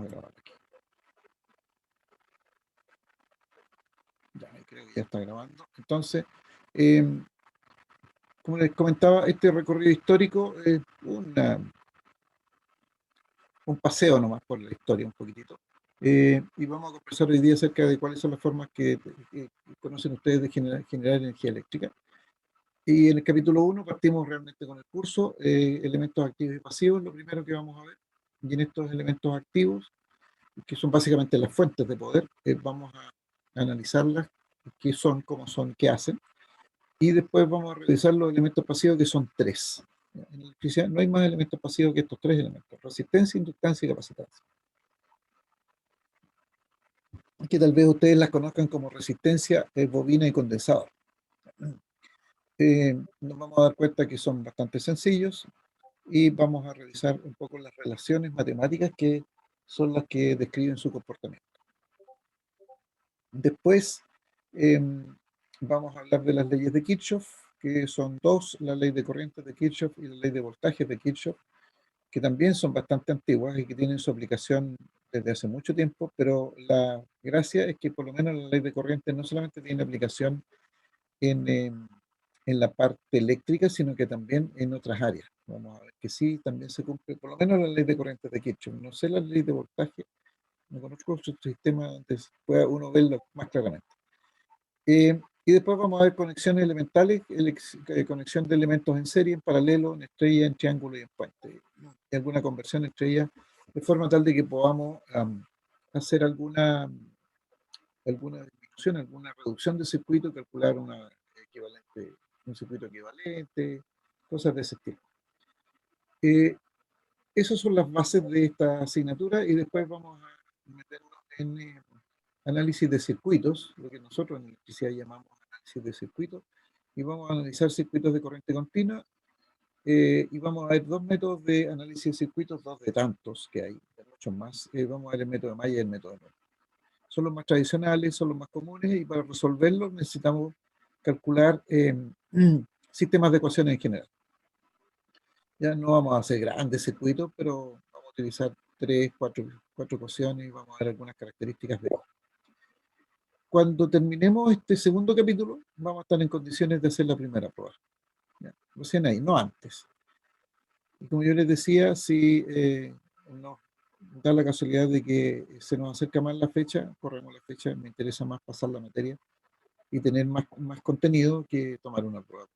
a grabar aquí. Ya, creo que ya está grabando. Entonces, como les comentaba, este recorrido histórico es un paseo nomás por la historia, un poquitito. Y vamos a conversar hoy día acerca de cuáles son las formas que conocen ustedes de generar energía eléctrica. Y en el capítulo 1 partimos realmente con el curso, elementos activos y pasivos, lo primero que vamos a ver. Y en estos elementos activos, que son básicamente las fuentes de poder, vamos a analizarlas, qué son, cómo son, qué hacen. Y después vamos a revisar los elementos pasivos, que son tres. En electricidad no hay más elementos pasivos que estos tres elementos: resistencia, inductancia y capacitancia. Que tal vez ustedes las conozcan como resistencia, bobina y condensador. Nos vamos a dar cuenta que son bastante sencillos y vamos a revisar un poco las relaciones matemáticas que son las que describen su comportamiento. Después vamos a hablar de las leyes de Kirchhoff, que son dos: la ley de corrientes de Kirchhoff y la ley de voltajes de Kirchhoff, que también son bastante antiguas y que tienen su aplicación desde hace mucho tiempo, pero la gracia es que por lo menos la ley de corrientes no solamente tiene aplicación en la parte eléctrica, sino que también en otras áreas. Vamos a ver que sí, también se cumple, por lo menos la ley de corrientes de Kirchhoff. No sé la ley de voltaje, no conozco su sistema donde pueda uno verlo más claramente. Y después vamos a ver conexiones elementales, conexión de elementos en serie, en paralelo, en estrella, en triángulo y en puente. Y alguna conversión entre ellas, de forma tal de que podamos hacer alguna disminución, alguna reducción de circuito, calcular un circuito equivalente, cosas de ese estilo. Esas son las bases de esta asignatura, y después vamos a meternos en análisis de circuitos, lo que nosotros en electricidad llamamos análisis de circuitos, y vamos a analizar circuitos de corriente continua, y vamos a ver dos métodos de análisis de circuitos, dos de tantos que hay, de muchos más. Vamos a ver el método de Mayer y el método de Moore. Son los más tradicionales, son los más comunes, y para resolverlos necesitamos calcular sistemas de ecuaciones en general. Ya no vamos a hacer grandes circuitos, pero vamos a utilizar cuatro ecuaciones y vamos a ver algunas características de ellos. Cuando terminemos este segundo capítulo, vamos a estar en condiciones de hacer la primera prueba. ¿Ya? Recién ahí, no antes. Y como yo les decía, si nos da la casualidad de que se nos acerca más la fecha, corremos la fecha, me interesa más pasar la materia y tener más contenido que tomar una prueba.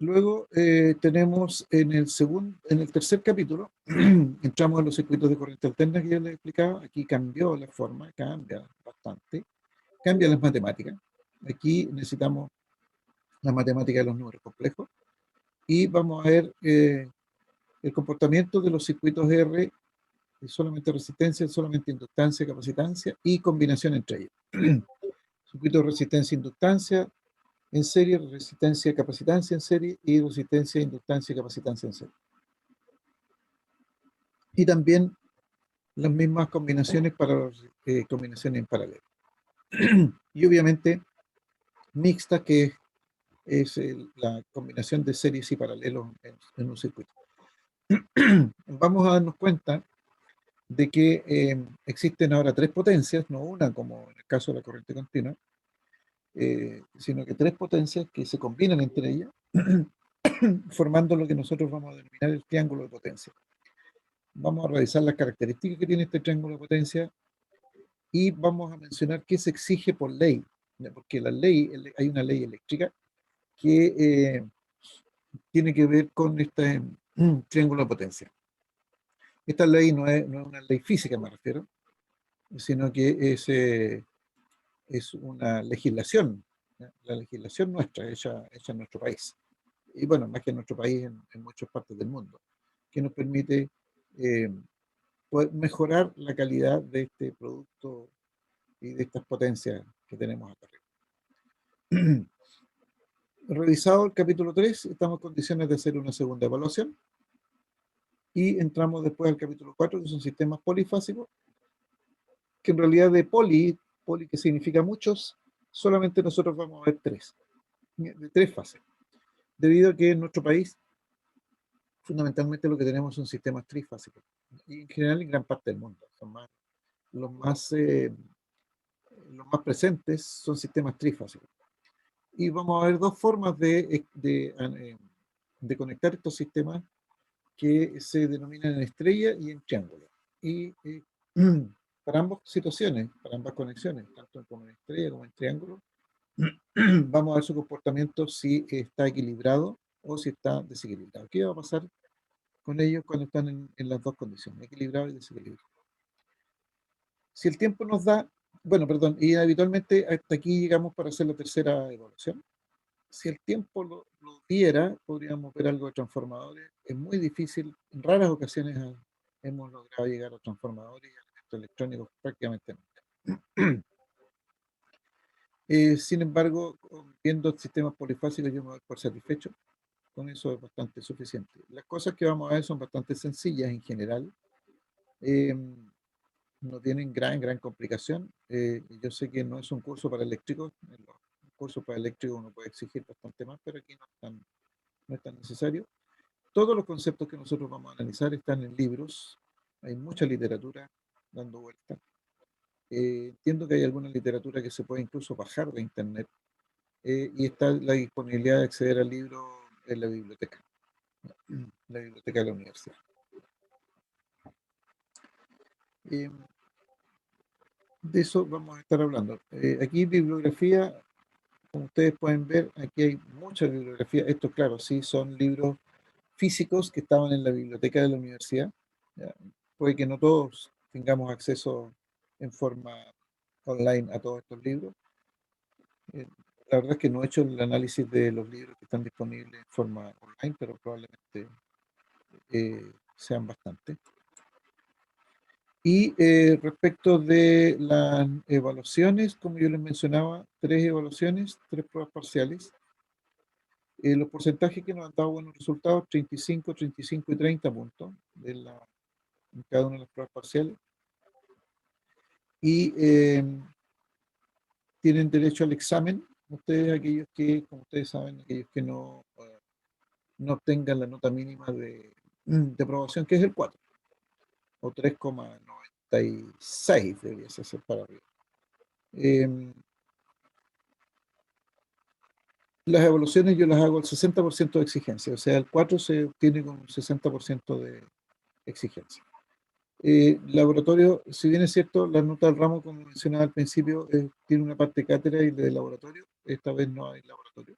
Luego tenemos en el tercer capítulo, entramos en los circuitos de corriente alterna que yo les explicaba. Aquí cambió la forma, cambia bastante, cambia las matemáticas. Aquí necesitamos la matemática de los números complejos, y vamos a ver el comportamiento de los circuitos R, solamente resistencia, solamente inductancia, capacitancia y combinación entre ellos. Circuito de resistencia, inductancia en serie, resistencia, capacitancia en serie, y resistencia, inductancia y capacitancia en serie. Y también las mismas combinaciones para combinaciones en paralelo. Y obviamente mixta, que es la combinación de series y paralelos en un circuito. Vamos a darnos cuenta de que existen ahora tres potencias, no una como en el caso de la corriente continua, sino que tres potencias que se combinan entre ellas, formando lo que nosotros vamos a denominar el triángulo de potencia. Vamos a revisar las características que tiene este triángulo de potencia, y vamos a mencionar qué se exige por ley, porque hay una ley eléctrica que tiene que ver con este triángulo de potencia. Esta ley no es una ley física, me refiero, sino que es una legislación, ¿ya? La legislación nuestra, hecha en nuestro país. Y bueno, más que en nuestro país, en muchas partes del mundo, que nos permite poder mejorar la calidad de este producto y de estas potencias que tenemos acá arriba. Revisado el capítulo 3, estamos en condiciones de hacer una segunda evaluación, y entramos después al capítulo 4, que son sistemas polifásicos, que en realidad de poli, que significa muchos, solamente nosotros vamos a ver tres, de tres fases, debido a que en nuestro país fundamentalmente lo que tenemos son sistemas trifásicos. Y en general en gran parte del mundo. Son más, los más, los más presentes son sistemas trifásicos. Y vamos a ver dos formas de conectar estos sistemas que se denominan en estrella y en triángulo. Y para ambas situaciones, para ambas conexiones, tanto como en estrella como en triángulo, vamos a ver su comportamiento si está equilibrado o si está desequilibrado. ¿Qué va a pasar con ellos cuando están en las dos condiciones, equilibrado y desequilibrado? Si el tiempo nos da, bueno, perdón, y habitualmente hasta aquí llegamos para hacer la tercera evaluación. Si el tiempo lo diera, podríamos ver algo de transformadores. Es muy difícil, en raras ocasiones hemos logrado llegar a transformadores y a elementos electrónicos prácticamente nunca. Sin embargo, viendo sistemas polifásicos, yo me doy por satisfecho. Con eso es bastante suficiente. Las cosas que vamos a ver son bastante sencillas en general. Eh, no tienen gran complicación. Yo sé que no es un curso para eléctricos. En los cursos para eléctricos uno puede exigir bastante más, pero aquí no es tan necesario. Todos los conceptos que nosotros vamos a analizar están en libros. Hay mucha literatura dando vuelta. Entiendo que hay alguna literatura que se puede incluso bajar de internet, y está la disponibilidad de acceder al libro en la biblioteca de la universidad. Eh, de eso vamos a estar hablando. Aquí bibliografía, como ustedes pueden ver, aquí hay mucha bibliografía. Esto, claro, sí, son libros físicos que estaban en la biblioteca de la universidad. ¿Ya? Puede que no todos tengamos acceso en forma online a todos estos libros. Eh, la verdad es que no he hecho el análisis de los libros que están disponibles en forma online, pero probablemente sean bastantes. Y respecto de las evaluaciones, como yo les mencionaba, tres evaluaciones, tres pruebas parciales. Los porcentajes que nos han dado buenos resultados, 35, 35 y 30 puntos en cada una de las pruebas parciales. Y tienen derecho al examen, ustedes, aquellos que, como ustedes saben, aquellos que no obtengan la nota mínima de aprobación, que es el 4, o 3,96 debería ser para arriba. Las evaluaciones yo las hago al 60% de exigencia, o sea, el 4 se obtiene con un 60% de exigencia. Laboratorio, si bien es cierto, la nota del ramo, como mencionaba al principio, tiene una parte cátedra y de laboratorio, esta vez no hay laboratorio.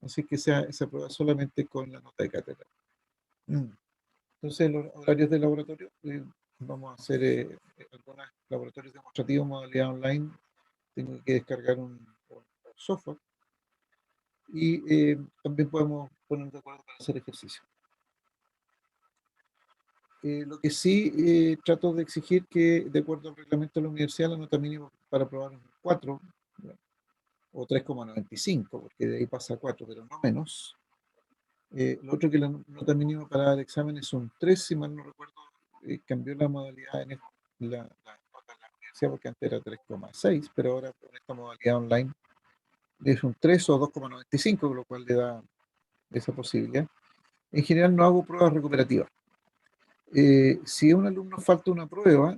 Así que se aprueba solamente con la nota de cátedra. Entonces, los horarios de laboratorio, vamos a hacer algunos laboratorios demostrativos, modalidad online. Tengo que descargar un software y también podemos poner de acuerdo para hacer ejercicio. Lo que sí trato de exigir que, de acuerdo al reglamento de la universidad, la nota mínima para aprobar es 4 o 3,95, porque de ahí pasa a 4, pero no menos. Lo otro, que la nota mínima para el examen es un 3, si mal no recuerdo. Cambió la modalidad en la nota de la universidad, porque antes era 3,6, pero ahora con esta modalidad online es un 3 o 2,95, con lo cual le da esa posibilidad. En general no hago pruebas recuperativas. Si a un alumno falta una prueba,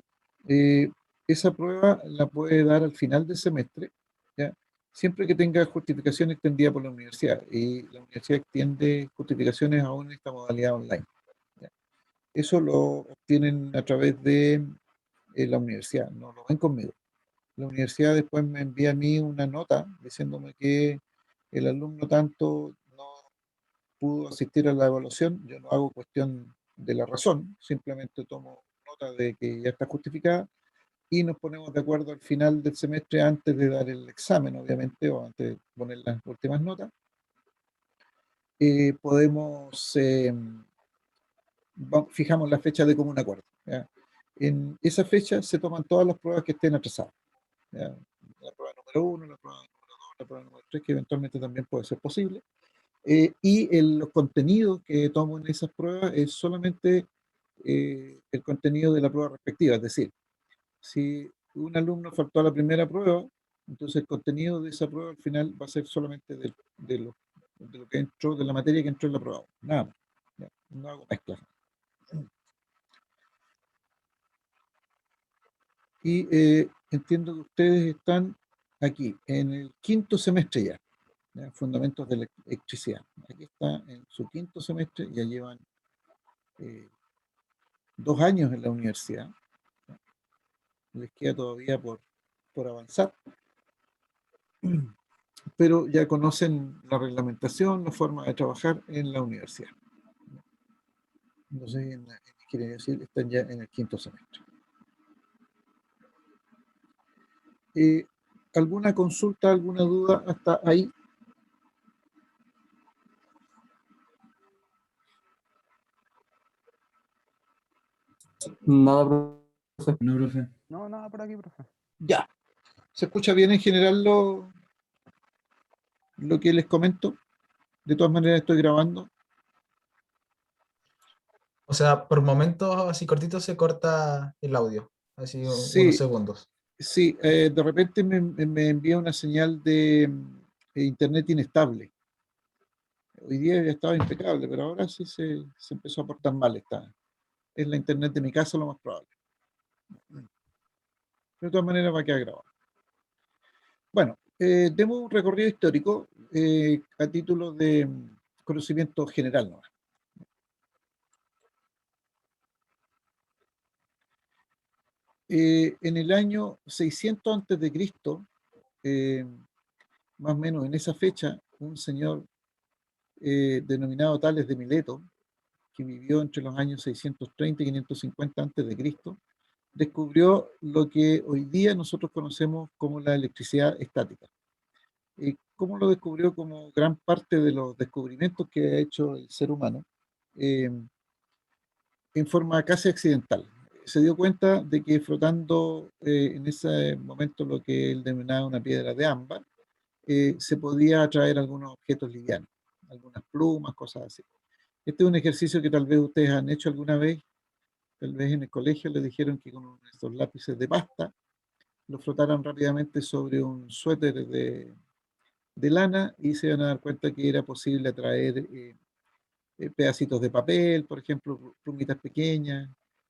esa prueba la puede dar al final del semestre, ¿ya? Siempre que tenga justificación extendida por la universidad. Y la universidad extiende justificaciones aún en esta modalidad online, ¿ya? Eso lo obtienen a través de la universidad, no lo ven conmigo. La universidad después me envía a mí una nota diciéndome que el alumno tanto no pudo asistir a la evaluación. Yo no hago cuestión de la razón, simplemente tomo nota de que ya está justificada y nos ponemos de acuerdo al final del semestre, antes de dar el examen, obviamente, o antes de poner las últimas notas. Podemos, fijamos la fecha de común acuerdo, ¿ya? En esa fecha se toman todas las pruebas que estén atrasadas, ¿ya? La prueba número 1, la prueba número 2, la prueba número 3, que eventualmente también puede ser posible. Los contenidos que tomo en esas pruebas es solamente el contenido de la prueba respectiva. Es decir, si un alumno faltó a la primera prueba, entonces el contenido de esa prueba al final va a ser solamente de lo que entró, de la materia que entró en la prueba, nada más, ¿ya? No hago mezclas. Y entiendo que ustedes están aquí, en el quinto semestre ya, ¿ya? Fundamentos de la electricidad. Aquí está en su quinto semestre, ya llevan 2 años en la universidad. ¿Ya? Les queda todavía por avanzar, pero ya conocen la reglamentación, la forma de trabajar en la universidad. Entonces, en ingeniería civil están ya en el quinto semestre. ¿Alguna consulta, alguna duda hasta ahí? Nada, profe. No, profe. No, nada por aquí, profe. Ya. ¿Se escucha bien en general lo que les comento? De todas maneras estoy grabando. O sea, por momentos así cortitos se corta el audio, así unos Sí, segundos. sí. De repente me envía una señal de internet inestable. Hoy día había estado impecable, pero ahora sí se empezó a portar mal. Es la internet de mi casa lo más probable. De todas maneras va a quedar grabado. Bueno, demos un recorrido histórico a título de conocimiento general, ¿no? En el año 600 antes de Cristo, más o menos en esa fecha, un señor denominado Tales de Mileto, que vivió entre los años 630 y 550 antes de Cristo, descubrió lo que hoy día nosotros conocemos como la electricidad estática. ¿Cómo lo descubrió? Como gran parte de los descubrimientos que ha hecho el ser humano, eh, en forma casi accidental. Se dio cuenta de que frotando en ese momento lo que él denominaba una piedra de ámbar, se podía atraer algunos objetos livianos, algunas plumas, cosas así. Este es un ejercicio que tal vez ustedes han hecho alguna vez, tal vez en el colegio les dijeron que con estos lápices de pasta lo frotaran rápidamente sobre un suéter de lana y se van a dar cuenta que era posible atraer pedacitos de papel, por ejemplo, plumitas pequeñas,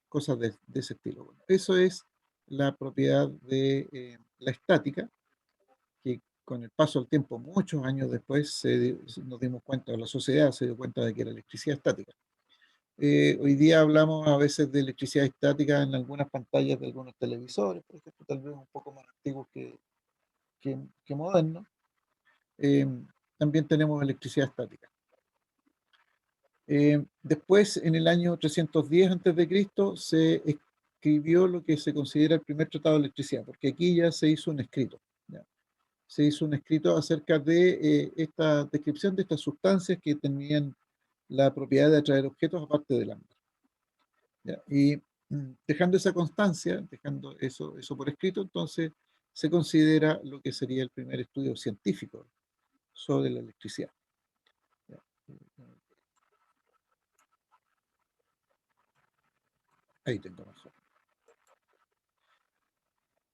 cosas de ese estilo. Bueno, eso es la propiedad de la estática, que con el paso del tiempo, muchos años después, nos dimos cuenta, la sociedad se dio cuenta de que era electricidad estática. Hoy día hablamos a veces de electricidad estática en algunas pantallas de algunos televisores, por ejemplo, tal vez un poco más antiguos que modernos. Eh, También tenemos electricidad estática. Después, en el año 310 a.C., se escribió lo que se considera el primer tratado de electricidad, porque aquí ya se hizo un escrito. ¿Ya? Se hizo un escrito acerca de esta descripción de estas sustancias que tenían la propiedad de atraer objetos aparte del ámbar. ¿Ya? Y dejando esa constancia, dejando eso por escrito, entonces se considera lo que sería el primer estudio científico sobre la electricidad. ¿Ya? Ahí tengo mejor.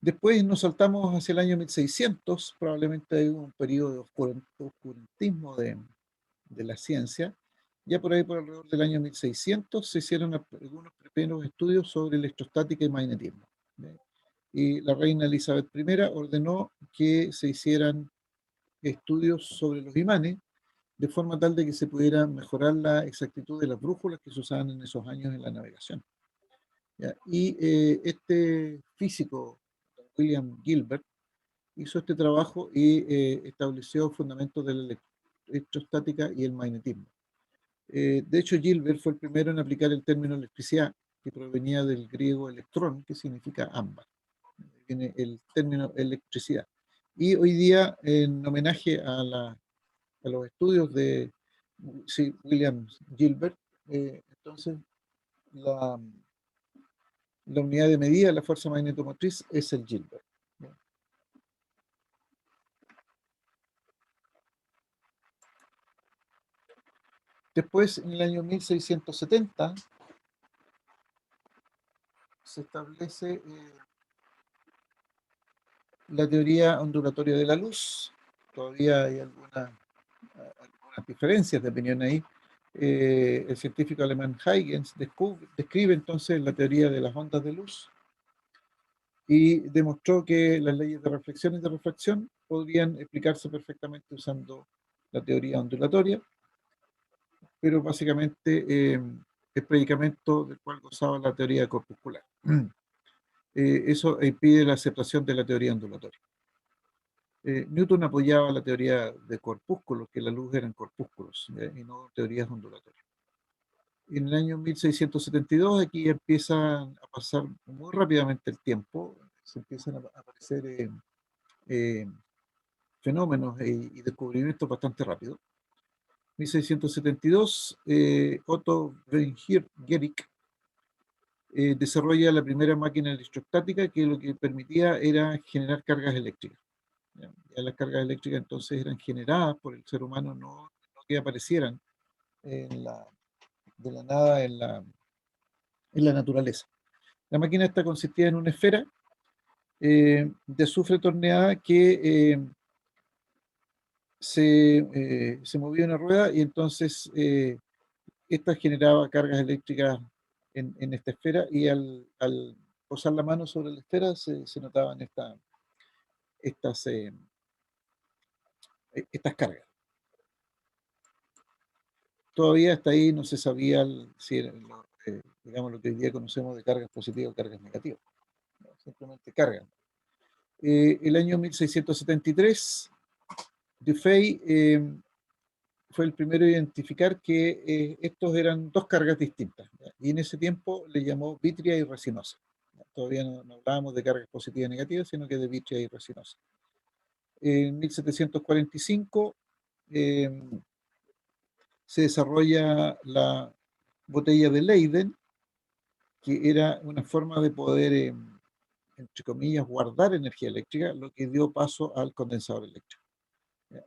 Después nos saltamos hacia el año 1600, probablemente hay un periodo de oscurantismo de la ciencia. Ya por ahí, por alrededor del año 1600, se hicieron algunos primeros estudios sobre electrostática y magnetismo. ¿Ve? Y la reina Elizabeth I ordenó que se hicieran estudios sobre los imanes, de forma tal de que se pudiera mejorar la exactitud de las brújulas que se usaban en esos años en la navegación. ¿Ya? Y este físico, William Gilbert, hizo este trabajo y estableció fundamentos de la electrostática y el magnetismo. De hecho, Gilbert fue el primero en aplicar el término electricidad, que provenía del griego electrón, que significa ámbar. Viene el término electricidad. Y hoy día, en homenaje a los estudios de William Gilbert, entonces la, la unidad de medida de la fuerza magnetomotriz es el Gilbert. Después, en el año 1670, se establece la teoría ondulatoria de la luz. Todavía hay algunas diferencias de opinión ahí. el científico alemán Huygens describe entonces la teoría de las ondas de luz y demostró que las leyes de reflexión y de refracción podrían explicarse perfectamente usando la teoría ondulatoria, pero básicamente el predicamento del cual gozaba la teoría corpuscular. Eso impide la aceptación de la teoría ondulatoria. Newton apoyaba la teoría de corpúsculos, que la luz eran corpúsculos, y no teorías ondulatorias. En el año 1672 aquí empiezan a pasar muy rápidamente el tiempo, se empiezan a aparecer eh, fenómenos y descubrimientos bastante rápidos. 1672, Otto von Guericke desarrolla la primera máquina electrostática que lo que permitía era generar cargas eléctricas. ¿Ya? Ya las cargas eléctricas entonces eran generadas por el ser humano, no que aparecieran de la nada en la naturaleza. La máquina esta consistía en una esfera de azufre torneada que se movía una rueda y entonces esta generaba cargas eléctricas en esta esfera y al posar la mano sobre la esfera se notaban estas, estas cargas. Todavía hasta ahí no se sabía si era digamos, lo que hoy día conocemos de cargas positivas o cargas negativas, ¿no? Simplemente cargas. El año 1673, Dufay fue el primero a identificar que estos eran dos cargas distintas, ¿ya? Y en ese tiempo le llamó vitria y resinosa. ¿Ya? Todavía no hablábamos de cargas positivas y negativas, sino que de vitria y resinosa. En 1745 eh, se desarrolla la botella de Leyden, que era una forma de poder, entre comillas, guardar energía eléctrica, lo que dio paso al condensador eléctrico. ¿Ya?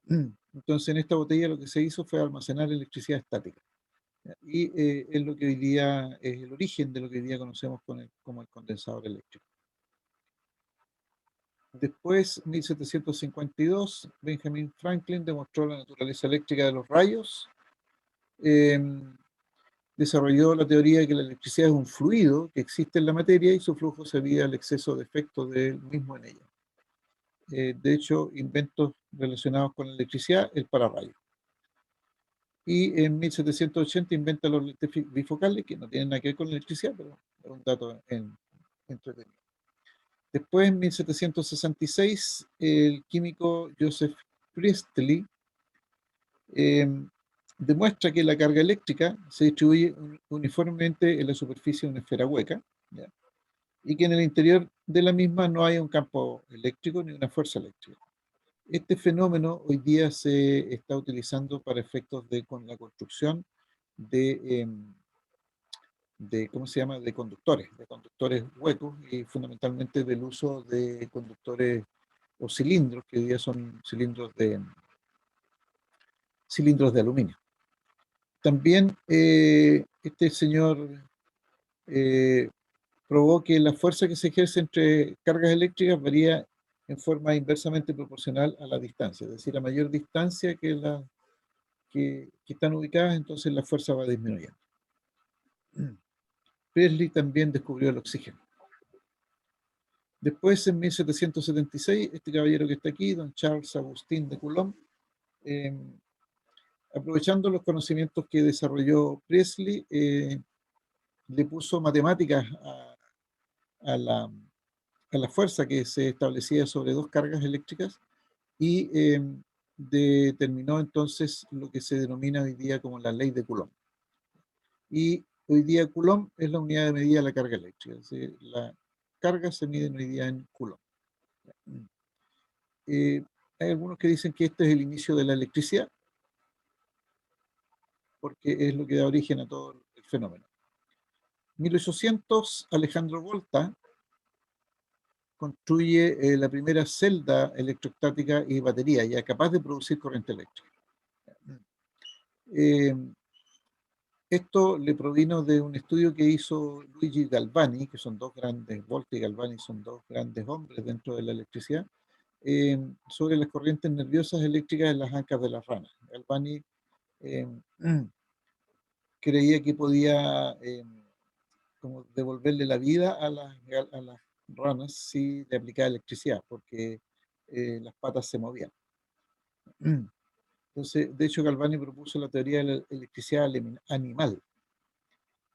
Entonces, en esta botella lo que se hizo fue almacenar electricidad estática. ¿Ya? Y es lo que hoy día es el origen de lo que hoy día conocemos como el condensador eléctrico. Después, 1752, Benjamin Franklin demostró la naturaleza eléctrica de los rayos. Eh, Desarrolló la teoría de que la electricidad es un fluido que existe en la materia y su flujo se debe al exceso de efecto del mismo en ella. De hecho, inventos relacionados con la electricidad, el pararrayo. Y en 1780 inventa los lentes bifocales, que no tienen nada que ver con la electricidad, pero es un dato entretenido. Después, en 1766, el químico Joseph Priestley eh, demuestra que la carga eléctrica se distribuye uniformemente en la superficie de una esfera hueca, ¿ya? Y que en el interior de la misma no hay un campo eléctrico ni una fuerza eléctrica. Este fenómeno hoy día se está utilizando para efectos con la construcción de, ¿cómo se llama?, de conductores huecos y fundamentalmente del uso de conductores o cilindros, que hoy día son cilindros de aluminio. También este señor eh, probó que la fuerza que se ejerce entre cargas eléctricas varía en forma inversamente proporcional a la distancia, es decir, a mayor distancia que están ubicadas, entonces la fuerza va disminuyendo. Presley también descubrió el oxígeno. Después, en 1776, este caballero que está aquí, don Charles Agustín de Coulomb, eh, aprovechando los conocimientos que desarrolló Presley, le puso matemáticas a la fuerza que se establecía sobre dos cargas eléctricas y determinó entonces lo que se denomina hoy día como la ley de Coulomb. Y hoy día Coulomb es la unidad de medida de la carga eléctrica, es decir, la carga se mide hoy día en Coulomb. Eh, Hay algunos que dicen que este es el inicio de la electricidad, porque es lo que da origen a todo el fenómeno. 1800, Alejandro Volta construye la primera celda electrostática y batería, ya capaz de producir corriente eléctrica. Eh, Esto le provino de un estudio que hizo Luigi Galvani, que son dos grandes, Volta y Galvani son dos grandes hombres dentro de la electricidad, sobre las corrientes nerviosas eléctricas en las ancas de las ranas. Galvani creía que podía como devolverle la vida a las ranas si le aplicaba electricidad, porque las patas se movían. Entonces, de hecho, Galvani propuso la teoría de la electricidad animal,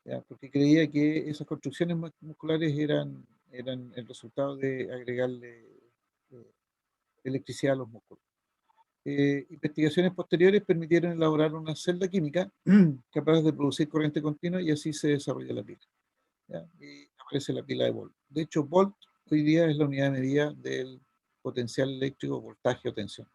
¿ya? Porque creía que esas construcciones musculares eran el resultado de agregarle eh, electricidad a los músculos. Investigaciones posteriores permitieron elaborar una celda química capaz de producir corriente continua y así se desarrolla la pila, ¿ya? Y aparece la pila de Volt. De hecho, Volt hoy día es la unidad de medida del potencial eléctrico, voltaje o tensión.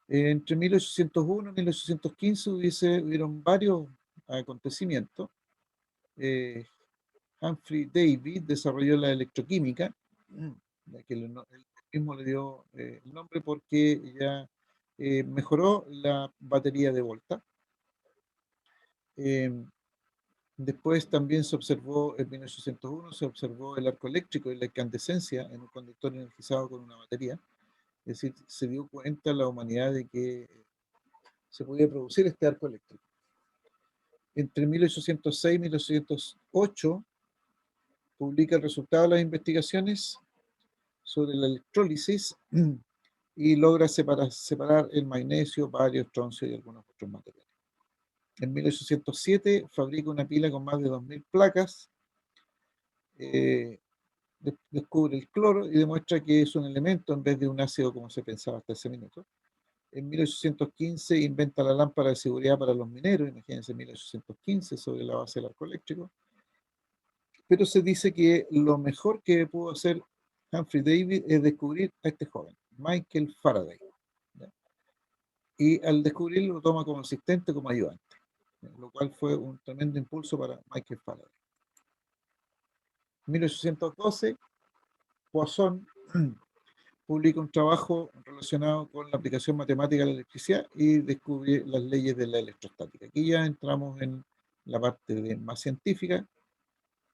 Entre 1801 y 1815 hubieron varios acontecimientos. Eh, Humphrey Davy desarrolló la electroquímica, ya que él mismo le dio el nombre porque ya mejoró la batería de Volta. Eh, Después también se observó, en 1801, se observó el arco eléctrico y la incandescencia en un conductor energizado con una batería. Es decir, se dio cuenta la humanidad de que se podía producir este arco eléctrico. Entre 1806 y 1808 publica el resultado de las investigaciones sobre la electrólisis y logra separar el magnesio, bario, estroncio y algunos otros materiales. En 1807 fabrica una pila con más de 2000 placas, eh, descubre el cloro y demuestra que es un elemento en vez de un ácido como se pensaba hasta ese minuto. En 1815 inventa la lámpara de seguridad para los mineros, imagínense, en 1815, sobre la base del arco eléctrico. Pero se dice que lo mejor que pudo hacer Humphrey Davy es descubrir a este joven, Michael Faraday, ¿ya? Y al descubrirlo lo toma como asistente, como ayudante, ¿ya? Lo cual fue un tremendo impulso para Michael Faraday. En 1812, Poisson publica un trabajo relacionado con la aplicación matemática de la electricidad y descubre las leyes de la electrostática. Aquí ya entramos en la parte más científica,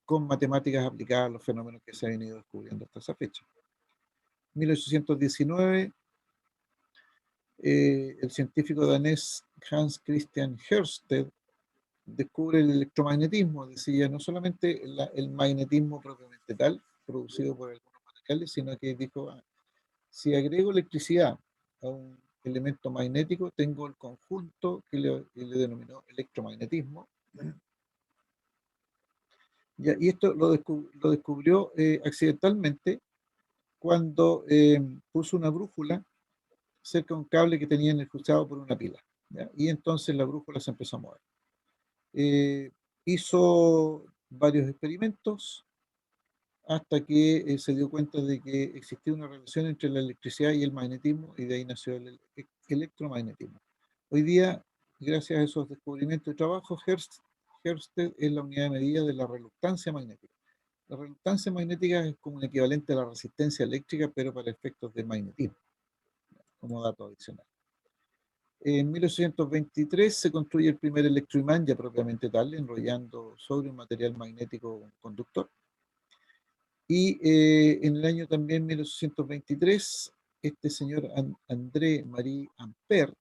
con matemáticas aplicadas a los fenómenos que se han ido descubriendo hasta esa fecha. 1819, el científico danés Hans Christian Ørsted descubre el electromagnetismo, decía no solamente el magnetismo propiamente tal, producido por algunos materiales, sino que dijo, si agrego electricidad a un elemento magnético, tengo el conjunto que le denominó electromagnetismo. Y esto lo descubrió accidentalmente cuando puso una brújula cerca de un cable que tenía enchufado por una pila, ¿ya? Y entonces la brújula se empezó a mover. Hizo varios experimentos hasta que se dio cuenta de que existía una relación entre la electricidad y el magnetismo, y de ahí nació el electromagnetismo. Hoy día, gracias a esos descubrimientos y trabajos, Ørsted es la unidad de medida de la reluctancia magnética. La reluctancia magnética es como un equivalente a la resistencia eléctrica, pero para efectos de magnetismo, como dato adicional. En 1823 se construye el primer electroimán ya propiamente tal, enrollando sobre un material magnético conductor. Y en el año también 1823, este señor André-Marie Ampère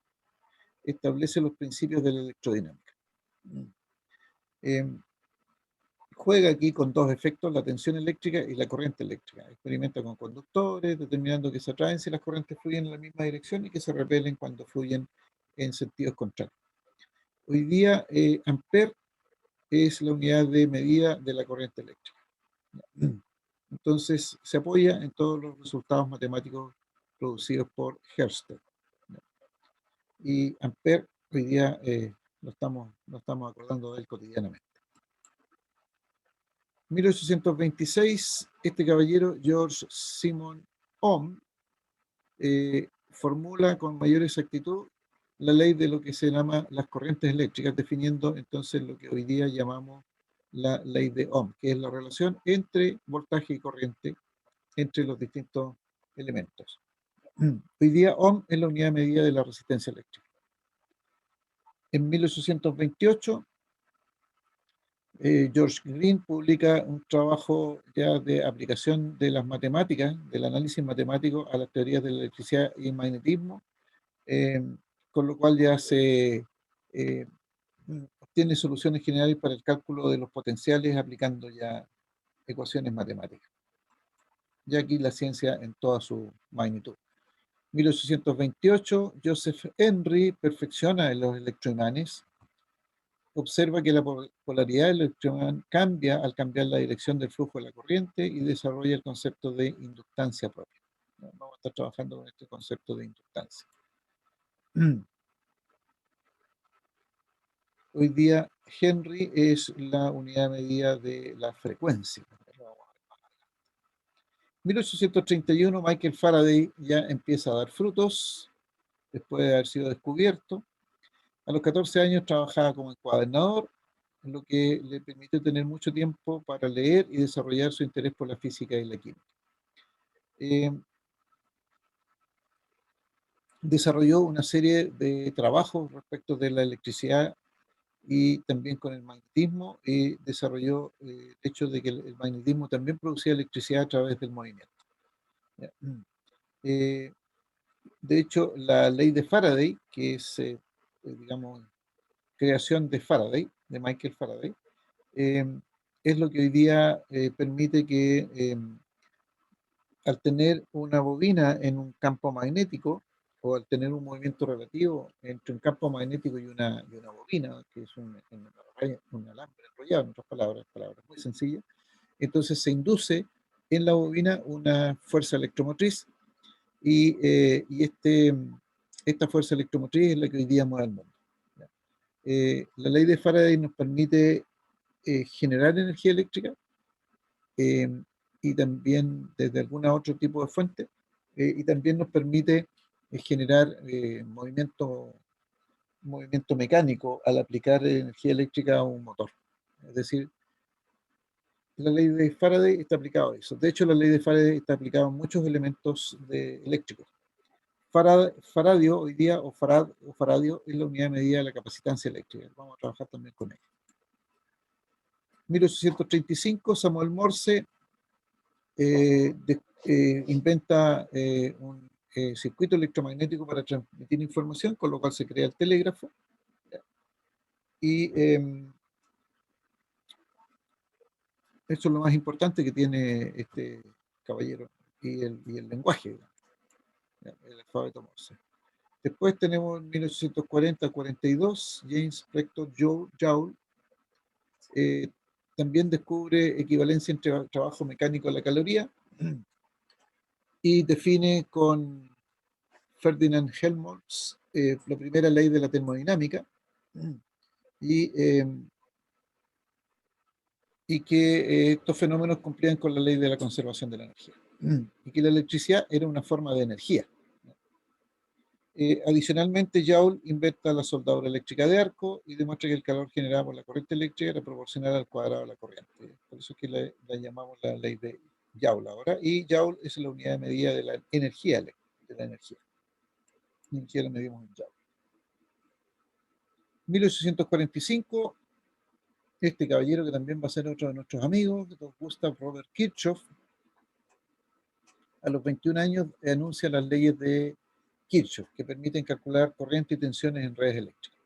establece los principios de la electrodinámica. Eh, Juega aquí con dos efectos, la tensión eléctrica y la corriente eléctrica. Experimenta con conductores, determinando que se atraen si las corrientes fluyen en la misma dirección y que se repelen cuando fluyen en sentidos contrarios. Hoy día, Ampère es la unidad de medida de la corriente eléctrica. Entonces, se apoya en todos los resultados matemáticos producidos por Ørsted. Y Ampère, hoy día lo estamos acordando de él cotidianamente. 1826, este caballero, George Simon Ohm, formula con mayor exactitud la ley de lo que se llama las corrientes eléctricas, definiendo entonces lo que hoy día llamamos la ley de Ohm, que es la relación entre voltaje y corriente entre los distintos elementos. Hoy día Ohm es la unidad de medida de la resistencia eléctrica. En 1828, George Green publica un trabajo ya de aplicación de las matemáticas, del análisis matemático a las teorías de la electricidad y el magnetismo, con lo cual ya se obtiene soluciones generales para el cálculo de los potenciales aplicando ya ecuaciones matemáticas. Ya aquí la ciencia en toda su magnitud. 1828, Joseph Henry perfecciona los electroimanes. Observa que la polaridad del electroimán cambia al cambiar la dirección del flujo de la corriente y desarrolla el concepto de inductancia propia. Vamos a estar trabajando con este concepto de inductancia. Hoy día Henry es la unidad de medida de la frecuencia. 1831, Michael Faraday ya empieza a dar frutos después de haber sido descubierto. A los 14 años trabajaba como encuadernador, lo que le permitió tener mucho tiempo para leer y desarrollar su interés por la física y la química. Desarrolló una serie de trabajos respecto de la electricidad y también con el magnetismo, y desarrolló el hecho de que el magnetismo también producía electricidad a través del movimiento. De hecho, la ley de Faraday, que es, digamos, creación de Faraday, de Michael Faraday, es lo que hoy día permite que al tener una bobina en un campo magnético, o al tener un movimiento relativo entre un campo magnético y una bobina, que es un alambre enrollado, en otras palabras muy sencillas, entonces se induce en la bobina una fuerza electromotriz y esta fuerza electromotriz es la que hoy día mueve el mundo. La ley de Faraday nos permite generar energía eléctrica eh, y también desde algún otro tipo de fuente, y también nos permite generar movimiento mecánico al aplicar energía eléctrica a un motor. Es decir, la ley de Faraday está aplicada a eso. De hecho, la ley de Faraday está aplicada a muchos elementos eléctricos. Faradio hoy día, o faradio, es la unidad de medida de la capacitancia eléctrica. Vamos a trabajar también con él. 1835, Samuel Morse inventa un circuito electromagnético para transmitir información, con lo cual se crea el telégrafo. Y eso es lo más importante que tiene este caballero, y el lenguaje, el alfabeto Morse. Después tenemos en 1840-42, James Preston Joule también descubre equivalencia entre trabajo mecánico a la caloría y define con Ferdinand Helmholtz la primera ley de la termodinámica, y, y que estos fenómenos cumplían con la ley de la conservación de la energía, y que la electricidad era una forma de energía. Adicionalmente, Joule inventa la soldadura eléctrica de arco y demuestra que el calor generado por la corriente eléctrica era proporcional al cuadrado de la corriente. Por eso es que la llamamos la ley de Joule ahora. Y Joule es la unidad de medida de la energía eléctrica, de la energía. La energía la medimos en Joule. 1845, este caballero que también va a ser otro de nuestros amigos, Gustav Robert Kirchhoff, a los 21 años anuncia las leyes de Kirchhoff, que permiten calcular corriente y tensiones en redes eléctricas.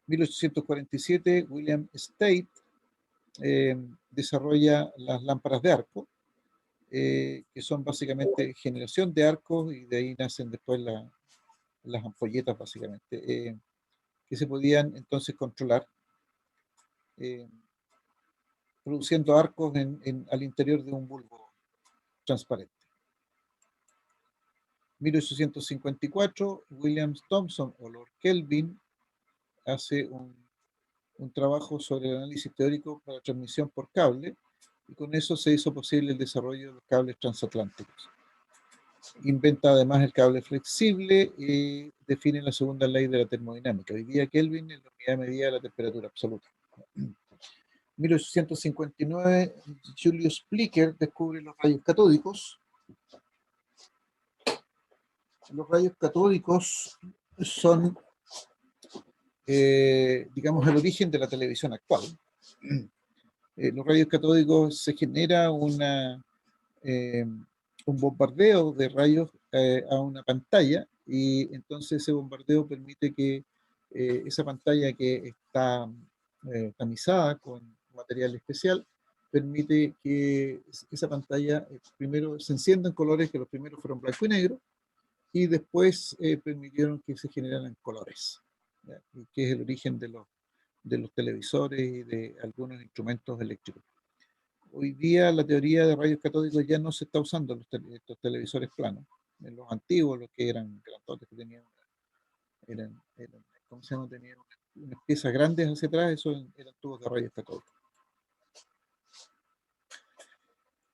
1847, William State desarrolla las lámparas de arco, que son básicamente generación de arcos, y de ahí nacen después las ampolletas, básicamente, que se podían entonces controlar, produciendo arcos al interior de un bulbo transparente. 1854, William Thomson o Lord Kelvin hace un trabajo sobre el análisis teórico para transmisión por cable, y con eso se hizo posible el desarrollo de los cables transatlánticos. Inventa además el cable flexible y define la segunda ley de la termodinámica. Hoy día Kelvin es la unidad de medida de la temperatura absoluta. 1859, Julius Plicker descubre los rayos catódicos. Los rayos catódicos son, digamos, el origen de la televisión actual. Los rayos catódicos se genera un bombardeo de rayos a una pantalla, y entonces ese bombardeo permite que esa pantalla que está tamizada con material especial, permite que esa pantalla primero se encienda en colores, que los primeros fueron blanco y negro, y después permitieron que se generaran colores, ¿ya? Y que es el origen de los televisores y de algunos instrumentos eléctricos. Hoy día la teoría de rayos catódicos ya no se está usando en estos televisores planos. En los antiguos, los que eran grandotes, que tenían, ¿cómo se llama? Tenían unas piezas grandes hacia atrás, esos eran tubos de rayos catódicos.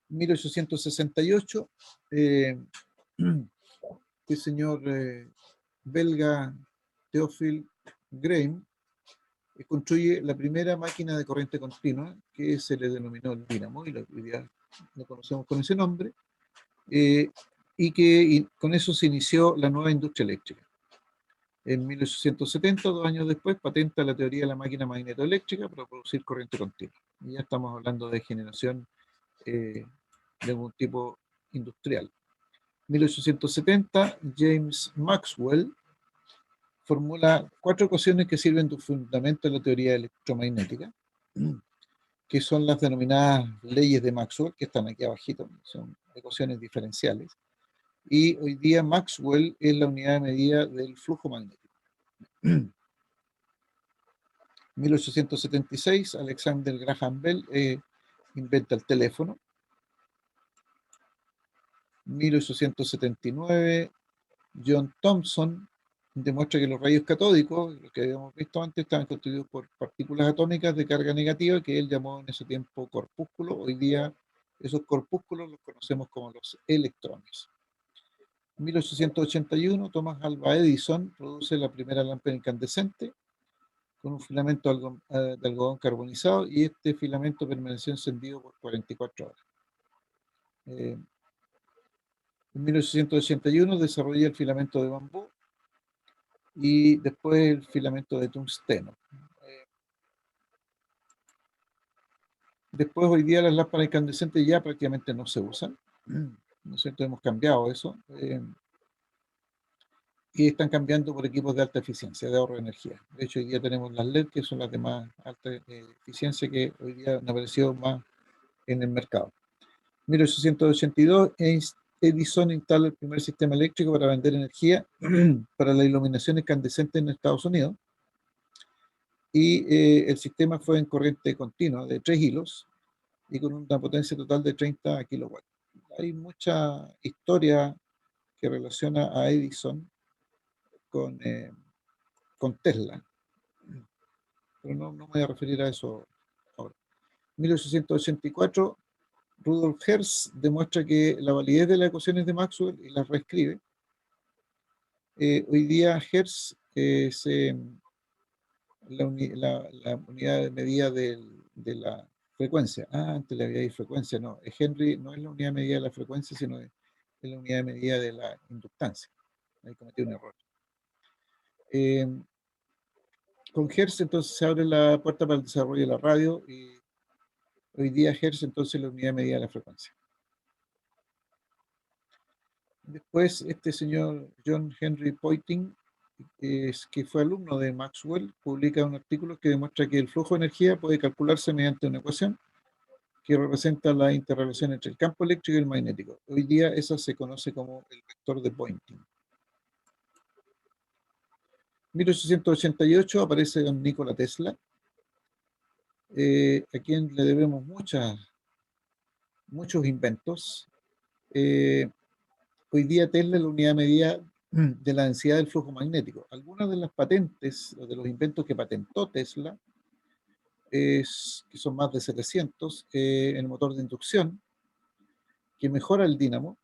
1868, el señor belga Théophile Graham construye la primera máquina de corriente continua, que se le denominó el dínamo, y hoy día lo conocemos con ese nombre, y con eso se inició la nueva industria eléctrica. En 1870, 2 años después, patenta la teoría de la máquina magnetoeléctrica para producir corriente continua. Y ya estamos hablando de generación de algún tipo industrial. 1870, James Maxwell formula 4 ecuaciones que sirven de fundamento de la teoría electromagnética, que son las denominadas leyes de Maxwell, que están aquí abajito, son ecuaciones diferenciales. Y hoy día Maxwell es la unidad de medida del flujo magnético. 1876, Alexander Graham Bell inventa el teléfono. 1879, John Thomson demuestra que los rayos catódicos, lo que habíamos visto antes, estaban constituidos por partículas atómicas de carga negativa, que él llamó en ese tiempo corpúsculos. Hoy día esos corpúsculos los conocemos como los electrones. En 1881, Thomas Alva Edison produce la primera lámpara incandescente con un filamento de algodón carbonizado, y este filamento permaneció encendido por 44 horas. En 1881 desarrolla el filamento de bambú y después el filamento de tungsteno. Después, hoy día las lámparas incandescentes ya prácticamente no se usan, ¿no es cierto? Hemos cambiado eso, y están cambiando por equipos de alta eficiencia, de ahorro de energía. De hecho, hoy día tenemos las LED, que son las de más alta eficiencia, que hoy día han aparecido más en el mercado. 1882, Edison instala el primer sistema eléctrico para vender energía para la iluminación incandescente en Estados Unidos, y el sistema fue en corriente continua de 3 hilos y con una potencia total de 30 kilowatts. Hay mucha historia que relaciona a Edison con Tesla, pero no me voy a referir a eso ahora. 1884, Rudolf Hertz demuestra que la validez de las ecuaciones de Maxwell y las reescribe. Hoy día Hertz es la unidad de medida de la frecuencia. Antes le había dicho frecuencia, no. Henry no es la unidad de medida de la frecuencia, sino es la unidad de medida de la inductancia. Ahí cometí un error. Con Hertz entonces se abre la puerta para el desarrollo de la radio, y hoy día Hertz entonces es la unidad de medida de la frecuencia. Después este señor John Henry Poynting, que fue alumno de Maxwell, publica un artículo que demuestra que el flujo de energía puede calcularse mediante una ecuación que representa la interrelación entre el campo eléctrico y el magnético. Hoy día esa se conoce como el vector de Poynting. 1888 aparece don Nikola Tesla, a quien le debemos muchos inventos. Hoy día Tesla es la unidad de medida de la densidad del flujo magnético. Algunas de las patentes o de los inventos que patentó Tesla, que son más de 700, en el motor de inducción, que mejora el dínamo,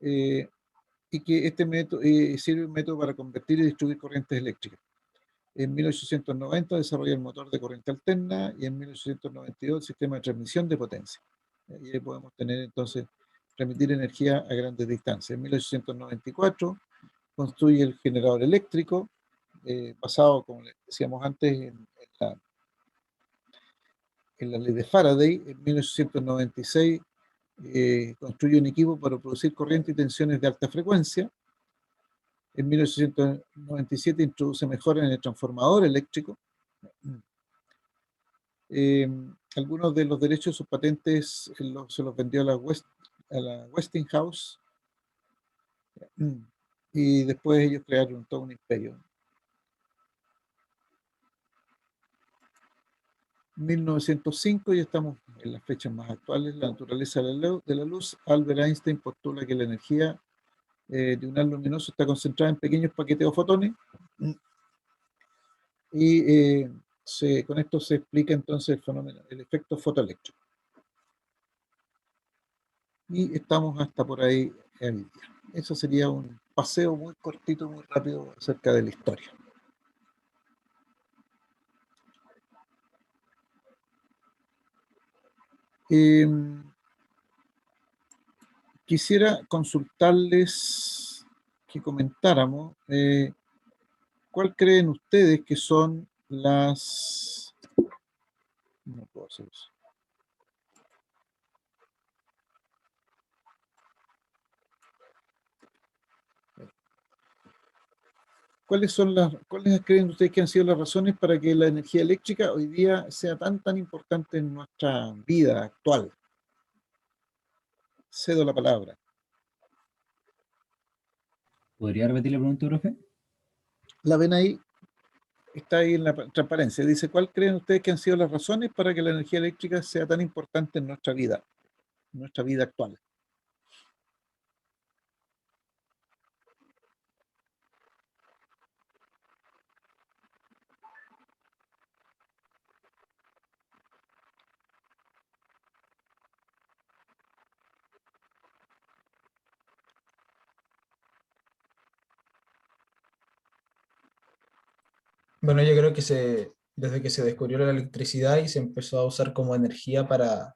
y que este método sirve un método para convertir y distribuir corrientes eléctricas. En 1890 desarrolla el motor de corriente alterna, y en 1892 el sistema de transmisión de potencia. Y ahí podemos tener entonces transmitir energía a grandes distancias. En 1894 construye el generador eléctrico, basado, como decíamos antes, en la ley de Faraday. En 1896 construye un equipo para producir corriente y tensiones de alta frecuencia, En 1897 introduce mejoras en el transformador eléctrico. Algunos de los derechos de sus patentes se los vendió a la Westinghouse, y después ellos crearon todo un imperio. 1905, ya estamos en las fechas más actuales, la naturaleza de la luz. Albert Einstein postula que la energía de un haz luminoso está concentrada en pequeños paquetes o fotones, y con esto se explica entonces el fenómeno, el efecto fotoeléctrico. Y estamos hasta por ahí hoy día. Eso sería un paseo muy cortito, muy rápido acerca de la historia. Quisiera consultarles que comentáramos cuál creen ustedes que son las... No puedo hacer eso. ¿Cuáles creen ustedes que han sido las razones para que la energía eléctrica hoy día sea tan importante en nuestra vida actual? Cedo la palabra. ¿Podría repetir la pregunta, profe? La ven ahí, está ahí en la transparencia. Dice, ¿cuál creen ustedes que han sido las razones para que la energía eléctrica sea tan importante en nuestra vida actual? Bueno, yo creo que desde que se descubrió la electricidad y se empezó a usar como energía para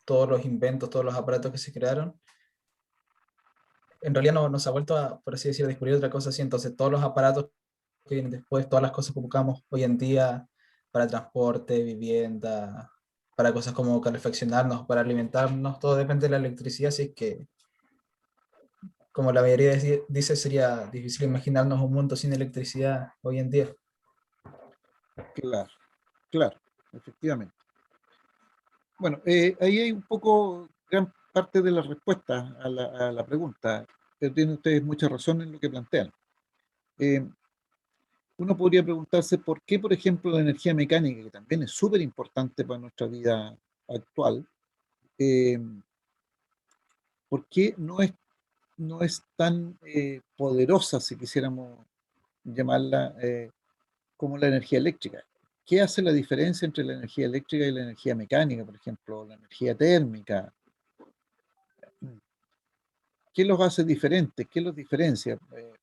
todos los inventos, todos los aparatos que se crearon, en realidad no se ha vuelto a, por así decir, a descubrir otra cosa así. Entonces, todos los aparatos que vienen después, todas las cosas que buscamos hoy en día para transporte, vivienda, para cosas como calefaccionarnos, para alimentarnos, todo depende de la electricidad. Así que, como la mayoría dice, sería difícil imaginarnos un mundo sin electricidad hoy en día. Claro, claro, efectivamente. Bueno, ahí hay un poco, gran parte de la respuesta a la pregunta, pero tienen ustedes mucha razón en lo que plantean. Uno podría preguntarse por qué, por ejemplo, la energía mecánica, que también es súper importante para nuestra vida actual, eh, por qué no es tan poderosa, si quisiéramos llamarla, como la energía eléctrica. ¿Qué hace la diferencia entre la energía eléctrica y la energía mecánica, por ejemplo, la energía térmica? ¿Qué los hace diferentes? ¿Qué los diferencia?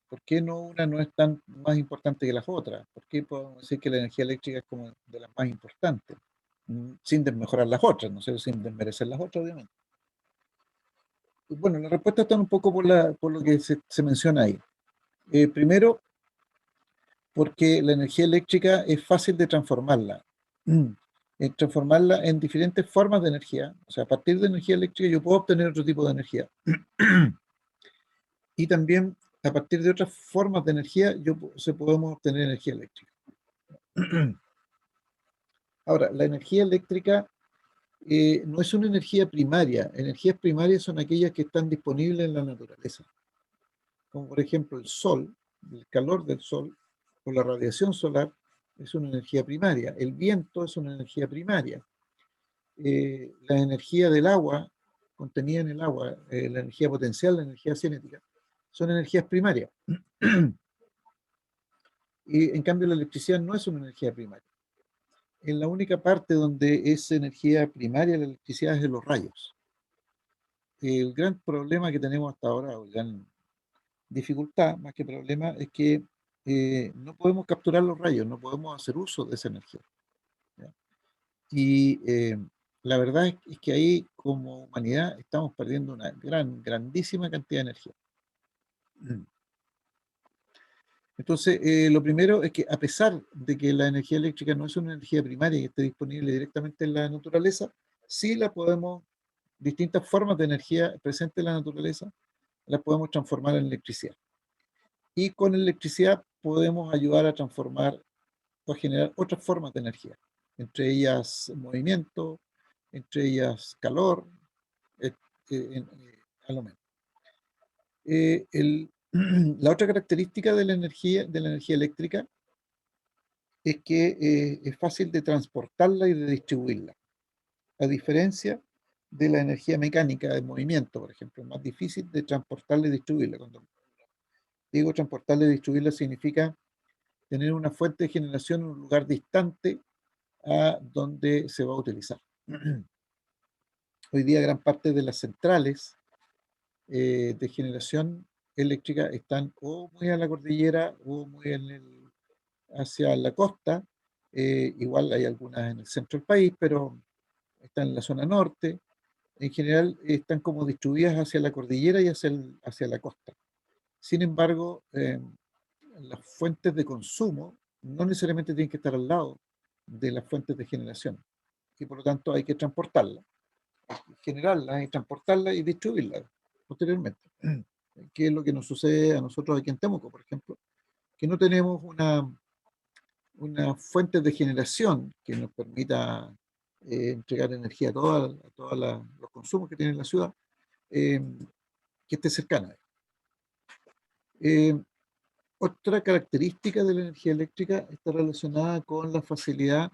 ¿Por qué una no es tan más importante que las otras? ¿Por qué podemos decir que la energía eléctrica es como de las más importantes? Sin desmejorar las otras, no sé, sin desmerecer las otras, obviamente. Bueno, la respuesta está un poco por lo que se menciona ahí. Primero, porque la energía eléctrica es fácil de transformarla. Transformarla en diferentes formas de energía. O sea, a partir de energía eléctrica yo puedo obtener otro tipo de energía. Y también a partir de otras formas de energía podemos obtener energía eléctrica. Ahora, la energía eléctrica no es una energía primaria. Energías primarias son aquellas que están disponibles en la naturaleza, como por ejemplo el sol, el calor del sol o la radiación solar es una energía primaria. El viento es una energía primaria. La energía del agua, contenida en el agua, la energía potencial, la energía cinética, son energías primarias. Y en cambio la electricidad no es una energía primaria. En la única parte donde es energía primaria la electricidad es de los rayos. El gran problema que tenemos hasta ahora, o gran dificultad, más que problema, es que no podemos capturar los rayos, no podemos hacer uso de esa energía. ¿Ya? Y la verdad es que ahí como humanidad estamos perdiendo una grandísima cantidad de energía. Entonces, lo primero es que a pesar de que la energía eléctrica no es una energía primaria y esté disponible directamente en la naturaleza, sí la podemos, distintas formas de energía presentes en la naturaleza, las podemos transformar en electricidad. Y con electricidad podemos ayudar a transformar o a generar otras formas de energía, entre ellas movimiento, entre ellas calor, eh, a lo menos. La otra característica de la energía eléctrica es que es fácil de transportarla y de distribuirla, a diferencia de la energía mecánica de movimiento, por ejemplo. Es más difícil de transportarla y distribuirla. Cuando digo transportarla y distribuirla significa tener una fuente de generación en un lugar distante a donde se va a utilizar. Hoy día gran parte de las centrales de generación eléctrica están o muy a la cordillera o muy hacia la costa. Igual hay algunas en el centro del país, pero están en la zona norte. En general están como distribuidas hacia la cordillera y hacia la costa. Sin embargo, las fuentes de consumo no necesariamente tienen que estar al lado de las fuentes de generación. Y por lo tanto hay que transportarlas, generarlas y transportarlas y distribuirlas posteriormente. ¿Qué es lo que nos sucede a nosotros aquí en Temuco, por ejemplo? Que no tenemos una fuente de generación que nos permita entregar energía a todos los consumos que tiene la ciudad, que esté cercana. Otra característica de la energía eléctrica está relacionada con la facilidad,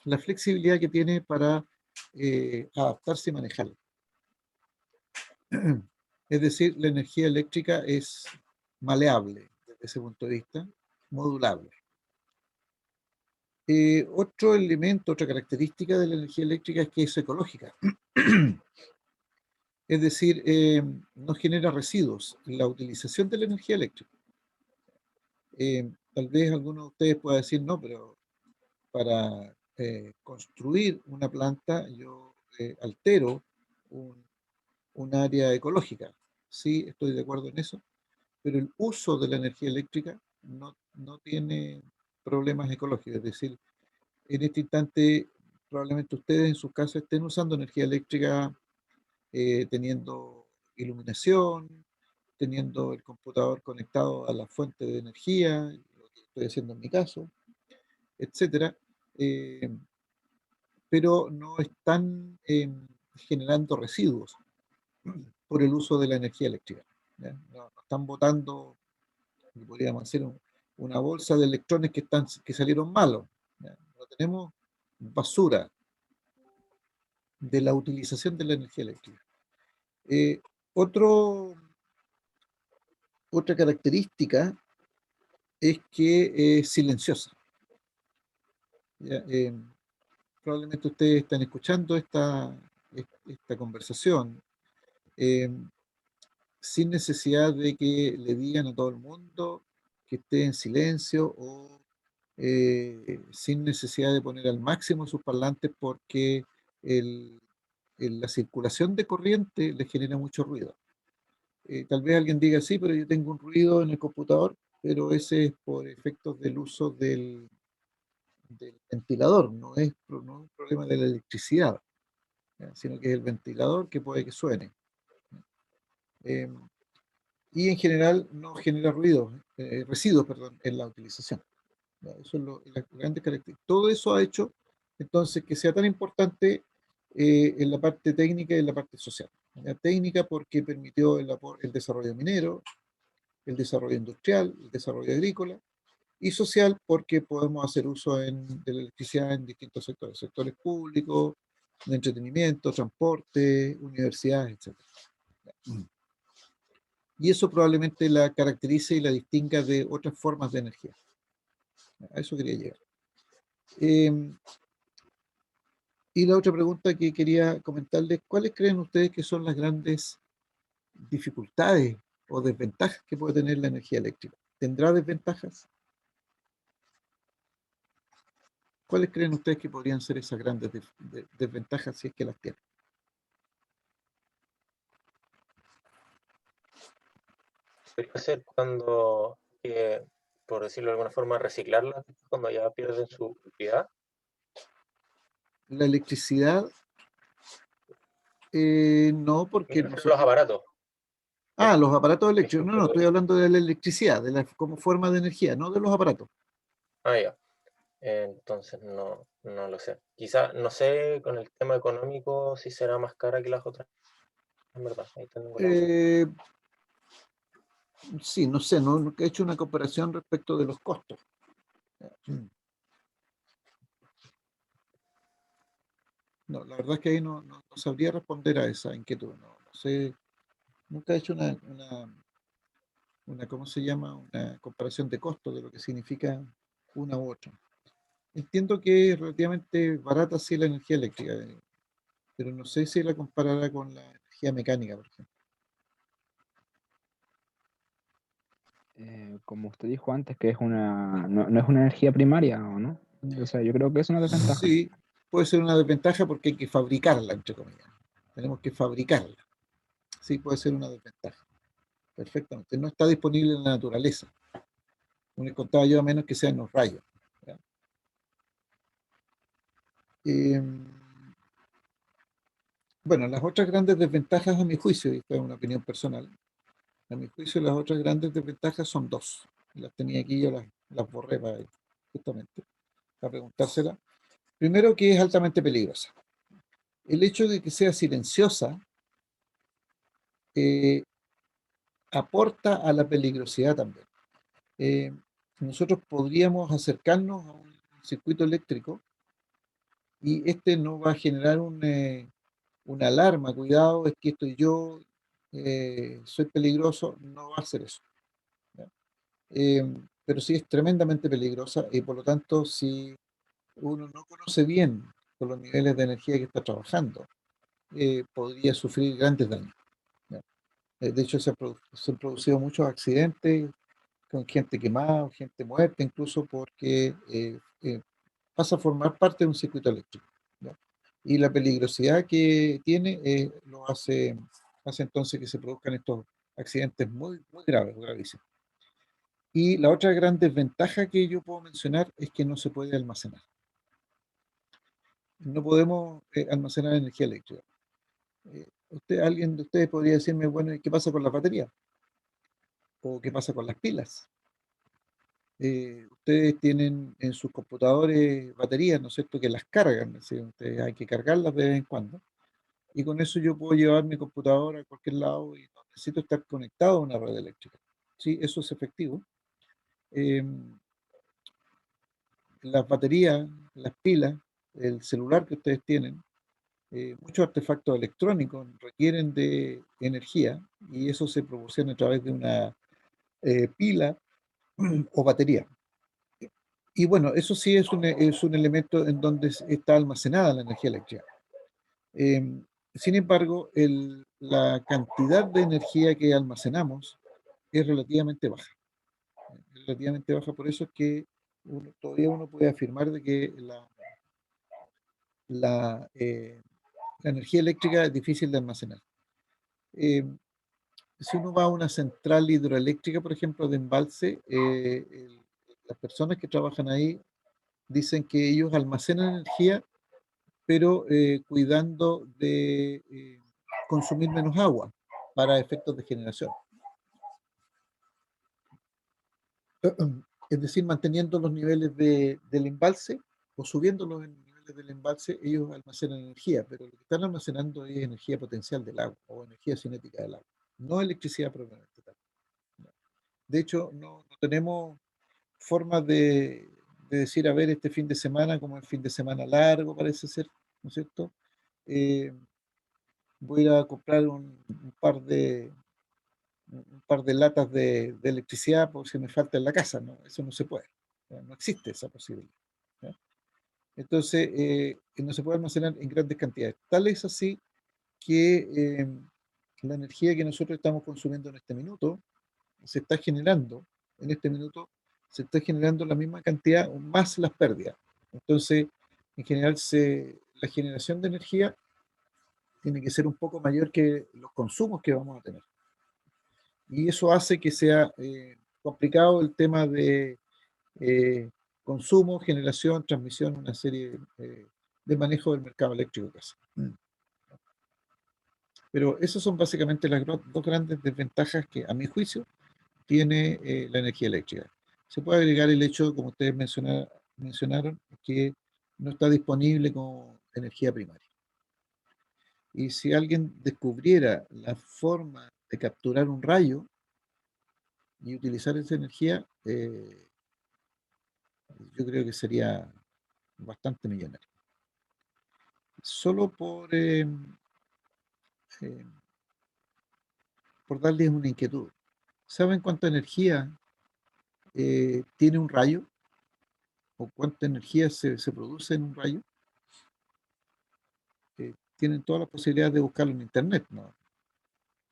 la flexibilidad que tiene para adaptarse y manejarla. Es decir, la energía eléctrica es maleable desde ese punto de vista, modulable. Otro elemento, otra característica de la energía eléctrica es que es ecológica. Es decir, no genera residuos en la utilización de la energía eléctrica. Tal vez alguno de ustedes pueda decir, no, pero para construir una planta yo altero un área ecológica. Sí, estoy de acuerdo en eso, pero el uso de la energía eléctrica no tiene problemas ecológicos. Es decir, en este instante probablemente ustedes en sus casas estén usando energía eléctrica teniendo iluminación, teniendo el computador conectado a la fuente de energía, lo que estoy haciendo en mi caso, etcétera, pero no están generando residuos por el uso de la energía eléctrica. ¿Ya? No están botando, podríamos decir, una bolsa de electrones que salieron malos. ¿Ya? No tenemos basura de la utilización de la energía eléctrica. Eh, otro, Otra característica es que es silenciosa. ¿Ya? Probablemente ustedes están escuchando esta conversación eh, sin necesidad de que le digan a todo el mundo que esté en silencio o sin necesidad de poner al máximo sus parlantes porque el, la circulación de corriente le genera mucho ruido. Tal vez alguien diga, sí, pero yo tengo un ruido en el computador, pero ese es por efectos del uso del ventilador, no es un problema de la electricidad, ¿ya? Sino que es el ventilador que puede que suene. Eh, y en general no genera ruido, residuos, perdón, en la utilización. ¿Ya? Eso es la grande característica. Todo eso ha hecho entonces que sea tan importante en la parte técnica y en la parte social. La técnica porque permitió el desarrollo minero, el desarrollo industrial, el desarrollo agrícola, y social porque podemos hacer uso de la electricidad en distintos sectores, sectores públicos, de entretenimiento, transporte, universidades, etc. Y eso probablemente la caracterice y la distinga de otras formas de energía. A eso quería llegar. Y la otra pregunta que quería comentarles, ¿cuáles creen ustedes que son las grandes dificultades o desventajas que puede tener la energía eléctrica? ¿Tendrá desventajas? ¿Cuáles creen ustedes que podrían ser esas grandes desventajas si es que las tienen? Podría ser cuando, por decirlo de alguna forma, reciclarlas cuando ya pierden su utilidad. La electricidad, no, porque Los aparatos. Ah, los aparatos eléctricos. No, no, estoy hablando de la electricidad, como forma de energía, no de los aparatos. Ah, ya. Entonces no lo sé. Quizá, no sé, con el tema económico si será más cara que las otras, en verdad. Ahí tengo la duda. Sí, no sé, no he hecho una comparación respecto de los costos. No, la verdad es que ahí no sabría responder a esa inquietud. No sé, nunca he hecho ¿cómo se llama? Una comparación de costos de lo que significa una u otra. Entiendo que es relativamente barata sí la energía eléctrica, pero no sé si la comparará con la energía mecánica, por ejemplo. Como usted dijo antes, que es no es una energía primaria, ¿o no? O sea, yo creo que es una desventaja. Sí, puede ser una desventaja porque hay que fabricarla, entre comillas. Tenemos que fabricarla. Sí, puede ser una desventaja. Perfectamente. No está disponible en la naturaleza. Como les contaba yo, a menos que sean los rayos. ¿Ya? Eh, bueno, las otras grandes desventajas, a mi juicio, y esta es una opinión personal, a mi juicio las otras grandes desventajas son dos. Las tenía aquí, yo las borré justamente para preguntársela. Primero, que es altamente peligrosa. El hecho de que sea silenciosa eh, aporta a la peligrosidad también. Eh, nosotros podríamos acercarnos a un circuito eléctrico y este no va a generar una alarma, cuidado, es que estoy yo, soy peligroso, no va a hacer eso. ¿Ya? Pero sí es tremendamente peligrosa y por lo tanto si uno no conoce bien con los niveles de energía que está trabajando, podría sufrir grandes daños. ¿Ya? De hecho se han producido muchos accidentes con gente quemada, gente muerta, incluso porque pasa a formar parte de un circuito eléctrico. ¿Ya? Y la peligrosidad que tiene hace entonces que se produzcan estos accidentes muy, muy graves, gravísimos. Y la otra gran desventaja que yo puedo mencionar es que no se puede almacenar. No podemos almacenar energía eléctrica. Alguien de ustedes podría decirme, bueno, ¿y qué pasa con las baterías? ¿O qué pasa con las pilas? Ustedes tienen en sus computadores baterías, ¿no es cierto?, que las cargan, es decir, ustedes hay que cargarlas de vez en cuando. Y con eso yo puedo llevar mi computadora a cualquier lado y no necesito estar conectado a una red eléctrica. Sí, eso es efectivo. Eh, las baterías, las pilas, el celular que ustedes tienen, muchos artefactos electrónicos requieren de energía y eso se proporciona a través de una pila o batería. Y bueno, eso sí es un elemento en donde está almacenada la energía eléctrica. Sin embargo, la cantidad de energía que almacenamos es relativamente baja. Es relativamente baja, por eso es que todavía uno puede afirmar de que la, eh, la energía eléctrica es difícil de almacenar. Eh, si uno va a una central hidroeléctrica, por ejemplo, de embalse, las personas que trabajan ahí dicen que ellos almacenan energía, pero cuidando de consumir menos agua para efectos de generación. Es decir, manteniendo los niveles del embalse o subiendo los niveles del embalse, ellos almacenan energía, pero lo que están almacenando es energía potencial del agua o energía cinética del agua, no electricidad propiamente tal. De hecho, no tenemos formas de decir, a ver, este fin de semana, como el fin de semana largo parece ser, ¿no es cierto? Eh, voy a ir a comprar un par de latas de electricidad por si me falta en la casa, ¿no? Eso no se puede, ¿ya? No existe esa posibilidad. ¿Ya? Entonces, no se puede almacenar en grandes cantidades. Tal es así que la energía que nosotros estamos consumiendo en este minuto se está generando, en este minuto, se está generando la misma cantidad o más las pérdidas. Entonces, en general, la generación de energía tiene que ser un poco mayor que los consumos que vamos a tener. Y eso hace que sea complicado el tema de eh, consumo, generación, transmisión, una serie de manejo del mercado eléctrico casi. Pero esas son básicamente las dos grandes desventajas que, a mi juicio, tiene la energía eléctrica. Se puede agregar el hecho, como ustedes mencionaron, que no está disponible como energía primaria. Y si alguien descubriera la forma de capturar un rayo y utilizar esa energía, yo creo que sería bastante millonario. Solo eh, por darles una inquietud. ¿Saben cuánta energía tiene un rayo? ¿O cuánta energía se produce en un rayo? Tienen todas las posibilidades de buscarlo en internet, ¿no?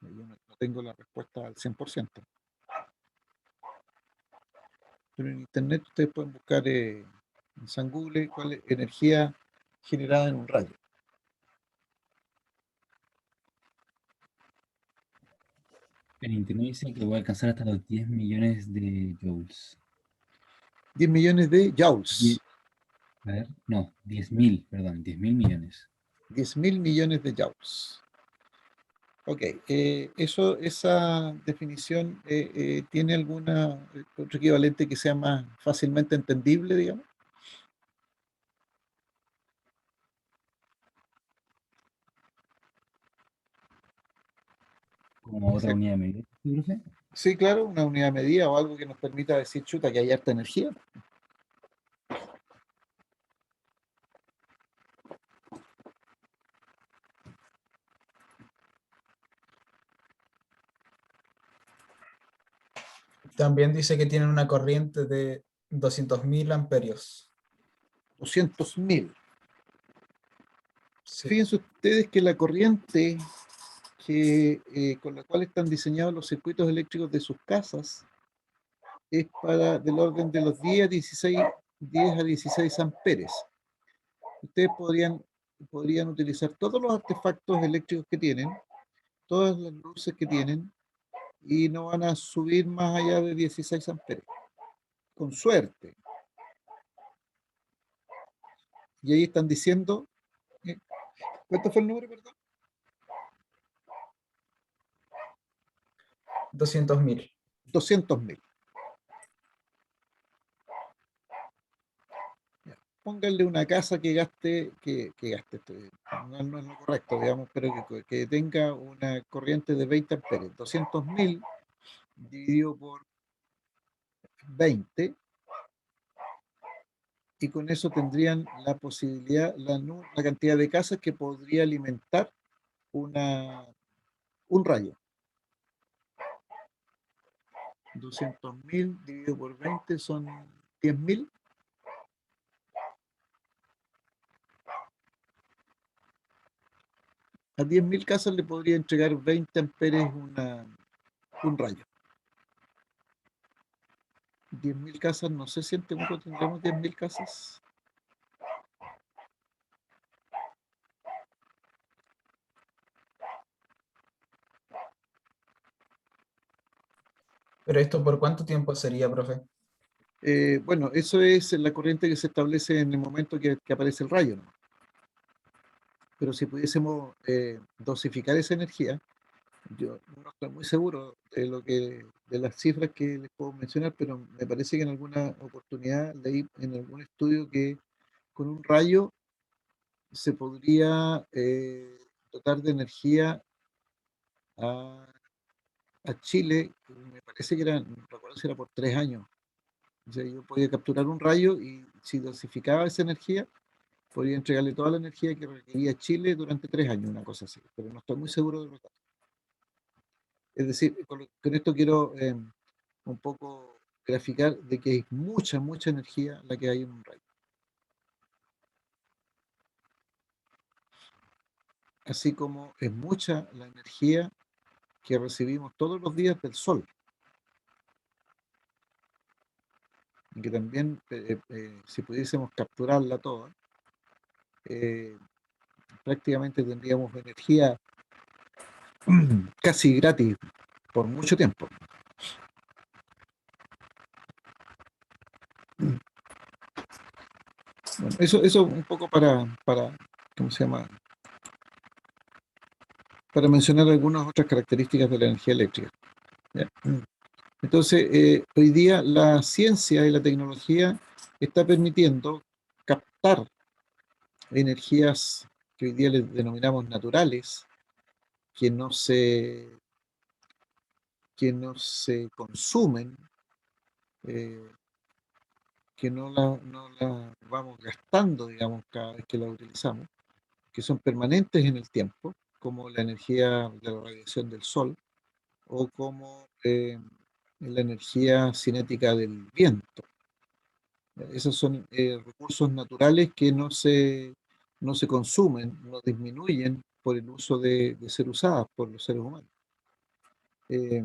Yo no tengo la respuesta al 100%. Pero en internet ustedes pueden buscar en San Google cuál es energía generada en un rayo. En internet dice que puede alcanzar hasta los 10 millones de joules. 10 millones de joules. Die- A ver, no, 10.000, perdón, 10.000 millones. 10.000 millones de joules. Ok, esa definición tiene alguna otro equivalente que sea más fácilmente entendible, digamos. Como otra Sí, unidad de medida, ¿sí, profe? sí, claro, una unidad de medida o algo que nos permita decir, chuta, que hay harta energía. También dice que tienen una corriente de 200.000 amperios. 200.000. Sí. Fíjense ustedes que la corriente con la cual están diseñados los circuitos eléctricos de sus casas es del orden de los 10 a 16 amperes. Ustedes podrían utilizar todos los artefactos eléctricos que tienen, todas las luces que tienen, y no van a subir más allá de 16 amperes, con suerte. Y ahí están diciendo, eh, ¿cuánto fue el número, perdón? 200.000. 200.000. Pónganle una casa que gaste, no es lo correcto, digamos, pero que tenga una corriente de 20 amperes. 200.000 dividido por 20, y con eso tendrían la posibilidad, la cantidad de casas que podría alimentar un rayo. 200.000 dividido por 20 son 10.000. A 10.000 casas le podría entregar 20 amperes un rayo. 10.000 casas, no sé si en Temuco tendremos 10.000 casas. ¿Pero esto por cuánto tiempo sería, profe? Bueno, eso es la corriente que se establece en el momento que aparece el rayo, ¿no? Pero si pudiésemos dosificar esa energía, yo no estoy muy seguro de las cifras que les puedo mencionar, pero me parece que en alguna oportunidad leí en algún estudio que con un rayo se podría dotar de energía a, a Chile, me parece que era, no recuerdo si era por 3 años. O sea, yo podía capturar un rayo y si dosificaba esa energía, podría entregarle toda la energía que requería Chile durante 3 años, una cosa así, pero no estoy muy seguro de los datos. Es decir, con esto quiero un poco graficar de que es mucha, mucha energía la que hay en un rayo. Así como es mucha la energía que recibimos todos los días del sol, y que también, si pudiésemos capturarla toda, eh, prácticamente tendríamos energía casi gratis por mucho tiempo. Bueno, eso un poco para ¿cómo se llama? para mencionar algunas otras características de la energía eléctrica. ¿Ya? Entonces, hoy día la ciencia y la tecnología está permitiendo captar energías que hoy día les denominamos naturales, que no se consumen, eh, que no la vamos gastando, digamos, cada vez que la utilizamos, que son permanentes en el tiempo, como la energía de la radiación del sol o como la energía cinética del viento. Esos son recursos naturales que no se consumen, no disminuyen por el uso de ser usadas por los seres humanos. Eh,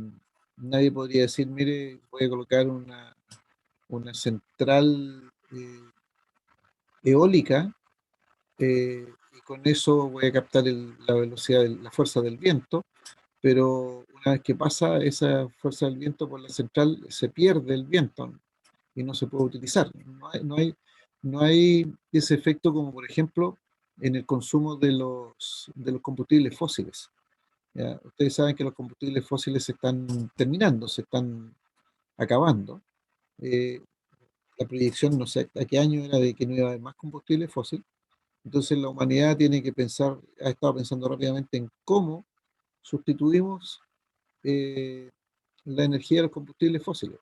Nadie podría decir, mire, voy a colocar una central eólica y con eso voy a captar la velocidad, la fuerza del viento, pero una vez que pasa esa fuerza del viento por la central, se pierde el viento y no se puede utilizar. No hay ese efecto como, por ejemplo, en el consumo de los combustibles fósiles. ¿Ya? Ustedes saben que los combustibles fósiles se están terminando, se están acabando. Eh, la proyección, no sé a qué año era de que no iba a haber más combustible fósil. Entonces la humanidad tiene que pensar, ha estado pensando rápidamente en cómo sustituimos la energía de los combustibles fósiles,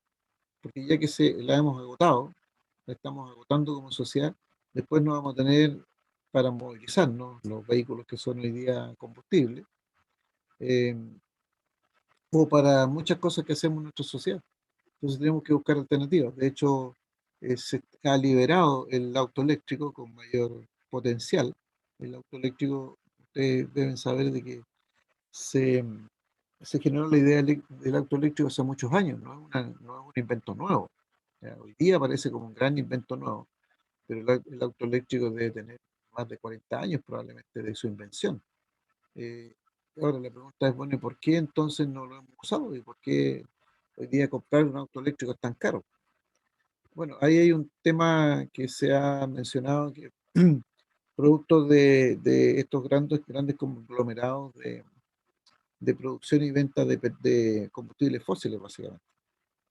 porque ya que la hemos agotado, la estamos agotando como sociedad, después no vamos a tener para movilizarnos los vehículos que son hoy día combustibles, eh, o para muchas cosas que hacemos en nuestra sociedad. Entonces tenemos que buscar alternativas. De hecho, se ha liberado el auto eléctrico con mayor potencial. El auto eléctrico, ustedes deben saber de que se, se generó la idea del auto eléctrico hace muchos años, no es un invento nuevo. Ya, hoy día parece como un gran invento nuevo, pero el auto eléctrico debe tener más de 40 años probablemente de su invención. Eh, Ahora la pregunta es, bueno, ¿y por qué entonces no lo hemos usado? ¿Y por qué hoy día comprar un auto eléctrico es tan caro? Bueno, ahí hay un tema que se ha mencionado, que producto de estos grandes conglomerados de producción y venta de combustibles fósiles, básicamente.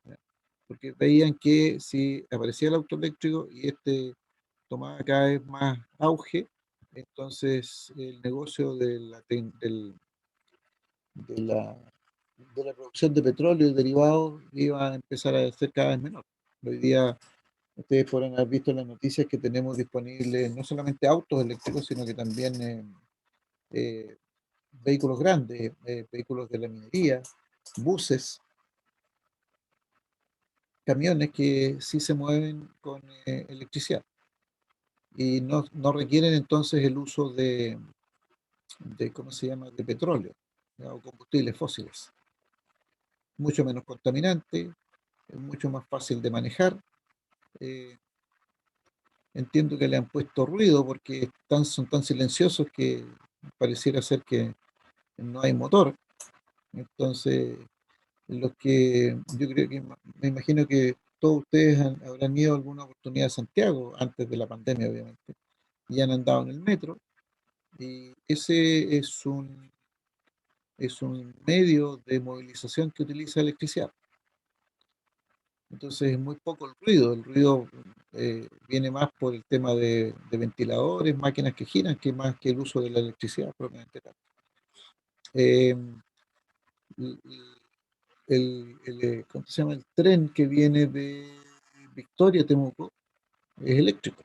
¿Ya? Porque veían que si aparecía el auto eléctrico y tomaba cada vez más auge, entonces el negocio de la, de la producción de petróleo y derivados iba a empezar a ser cada vez menor. Hoy día ustedes podrán haber visto en las noticias que tenemos disponibles no solamente autos eléctricos, sino que también eh, vehículos grandes, vehículos de la minería, buses, camiones que sí se mueven con electricidad y no requieren entonces el uso ¿cómo se llama?, de petróleo, ¿ya?, o combustibles fósiles. Mucho menos contaminante, es mucho más fácil de manejar. eh, Entiendo que le han puesto ruido porque son tan silenciosos que pareciera ser que no hay motor. Entonces, yo creo que, me imagino que todos ustedes habrán ido alguna oportunidad a Santiago, antes de la pandemia, obviamente, y han andado en el metro, y ese es un medio de movilización que utiliza electricidad. Entonces es muy poco el ruido viene más por el tema de ventiladores, máquinas que giran, que más que el uso de la electricidad propiamente tal. Eh, l- ¿Cómo se llama? El tren que viene de Victoria a Temuco es eléctrico.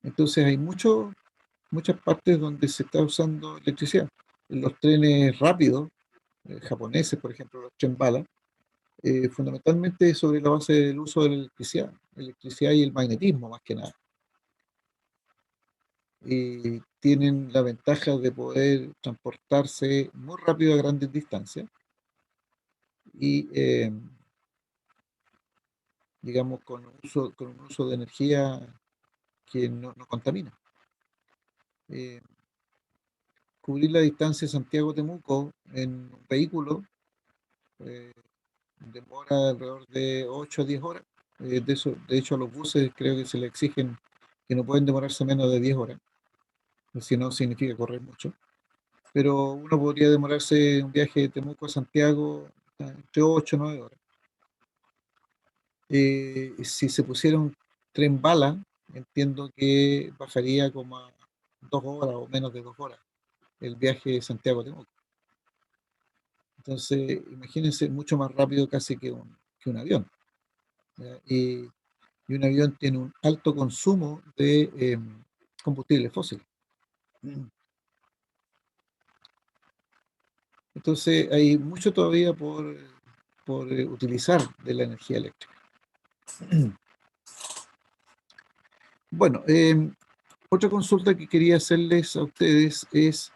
Entonces hay muchas partes donde se está usando electricidad. Los trenes rápidos, japoneses, por ejemplo, los tren bala, fundamentalmente sobre la base del uso de la electricidad y el magnetismo más que nada. Y tienen la ventaja de poder transportarse muy rápido a grandes distancias y, digamos, con un uso de energía que no contamina. Eh, Cubrir la distancia Santiago-Temuco en un vehículo eh, demora alrededor de 8 a 10 horas. De hecho, a los buses creo que se les exigen que no pueden demorarse menos de 10 horas, si no significa correr mucho. pero uno podría demorarse un viaje de Temuco a Santiago entre 8 o 9 horas. Si se pusiera un tren bala, entiendo que bajaría como a 2 horas o menos de 2 horas el viaje de Santiago a Temuco. Entonces, imagínense, mucho más rápido casi que un avión. ¿Ya? Y un avión tiene un alto consumo de combustibles fósiles. Entonces, hay mucho todavía por utilizar de la energía eléctrica. Bueno, otra consulta que quería hacerles a ustedes es,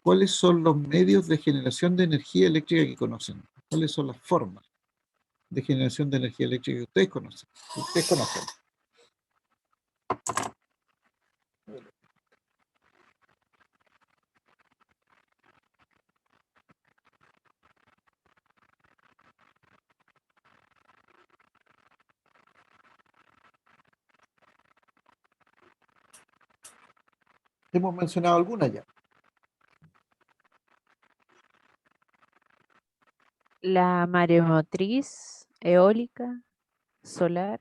¿cuáles son los medios de generación de energía eléctrica que conocen? ¿Cuáles son las formas de generación de energía eléctrica que ustedes conocen? Que ustedes conocen. Hemos mencionado algunas ya. La maremotriz, eólica, solar.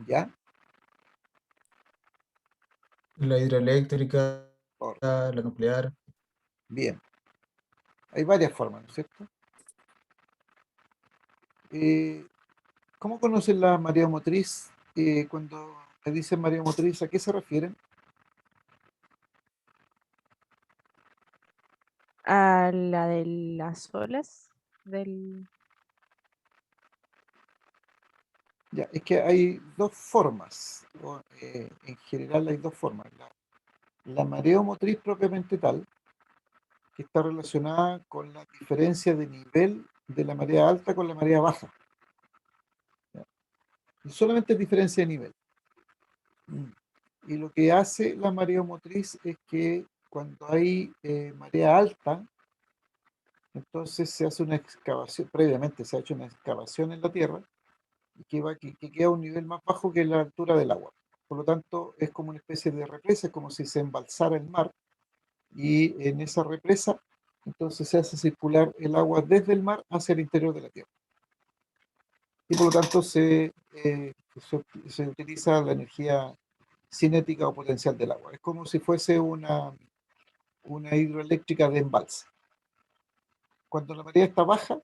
¿Ya? La hidroeléctrica, Por- la nuclear. Bien. Hay varias formas, ¿no es cierto? Eh, ¿Cómo conocen la marea motriz? Cuando me dicen marea motriz, ¿a qué se refieren? A la de las olas del... Ya, es que hay dos formas, en general hay dos formas. La mareomotriz propiamente tal, que está relacionada con la diferencia de nivel de la marea alta con la marea baja. ¿Ya? Y solamente es diferencia de nivel. Y lo que hace la mareomotriz es que cuando hay marea alta, entonces se hace una excavación, previamente se ha hecho una excavación en la tierra, y que queda a un nivel más bajo que la altura del agua. Por lo tanto, es como una especie de represa, es como si se embalsara el mar, y en esa represa, entonces se hace circular el agua desde el mar hacia el interior de la tierra. Y por lo tanto se utiliza la energía cinética o potencial del agua. Es como si fuese una hidroeléctrica de embalse. Cuando la marea está baja,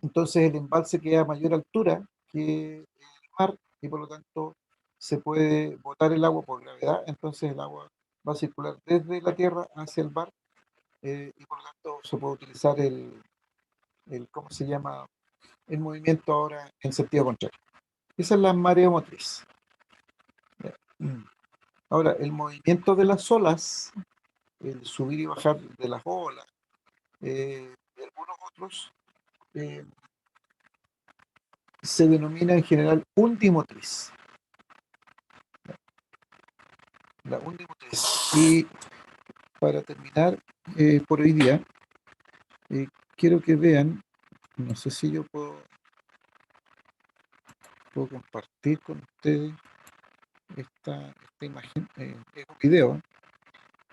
entonces el embalse queda a mayor altura que el mar y por lo tanto se puede botar el agua por gravedad, entonces el agua va a circular desde la tierra hacia el mar, y por lo tanto se puede utilizar ¿cómo se llama? El movimiento ahora en sentido contrario. Esa es la mareomotriz. Ahora, el movimiento de las olas, el subir y bajar de las olas, de algunos otros, eh, se denomina en general undimotriz. La undimotriz. Y para terminar por hoy día, quiero que vean, no sé si yo puedo compartir con ustedes esta imagen, es un video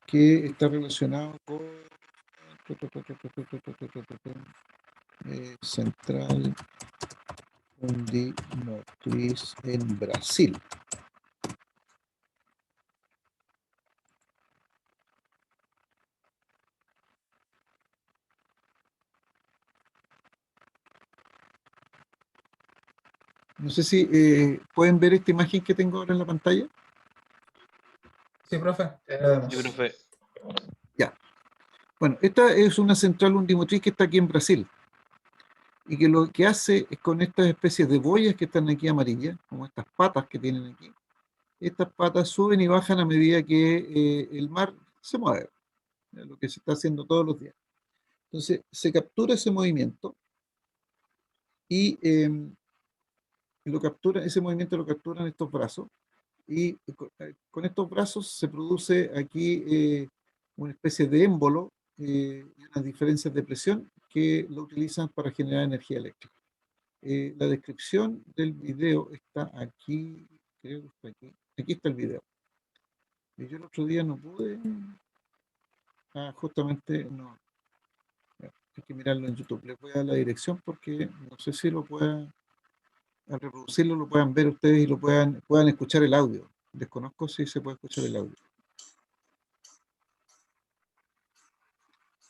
que está relacionado con Central Undimotriz en Brasil. No sé si pueden ver esta imagen que tengo ahora en la pantalla. Sí, profe, la Sí, vemos. profe. Ya. Bueno, esta es una central undimotriz que está aquí en Brasil y que lo que hace es con estas especies de boyas que están aquí amarillas, como estas patas que tienen aquí, estas patas suben y bajan a medida que el mar se mueve, lo que se está haciendo todos los días. Entonces, se captura ese movimiento y ese movimiento lo capturan estos brazos y con estos brazos se produce aquí una especie de émbolo y unas diferencias de presión que lo utilizan para generar energía eléctrica. La descripción del video está aquí, creo que está aquí. Aquí está el video. Y yo el otro día no pude. justamente no. Hay que mirarlo en YouTube. Les voy a dar la dirección porque no sé si lo puedan, al reproducirlo lo puedan ver ustedes y lo puedan escuchar el audio. Desconozco si se puede escuchar el audio.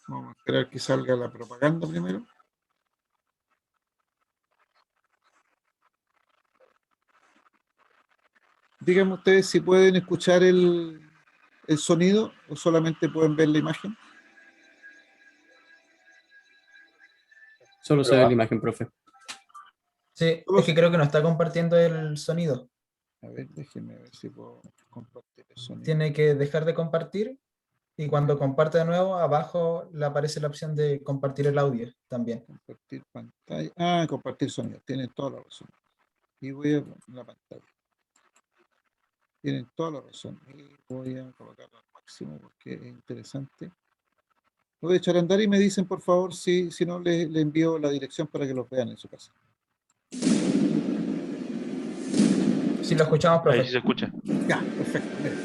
Vamos a esperar que salga la propaganda primero. Díganme ustedes si pueden escuchar el sonido o solamente pueden ver la imagen. Solo se ve la imagen, profe. Sí, es que creo que no está compartiendo el sonido. A ver, déjenme ver si puedo compartir el sonido. Tiene que dejar de compartir y cuando comparte de nuevo, abajo le aparece la opción de compartir el audio también. Compartir pantalla. Compartir sonido. Tienen toda la razón. Y voy a poner la pantalla. Tienen toda la razón. Y voy a colocarlo al máximo porque es interesante. Lo voy a echar a andar y me dicen, por favor, si no le envío la dirección para que los vean en su casa. Si lo escuchamos, Ahí sí profe. se escucha. Ya, perfecto. Mire.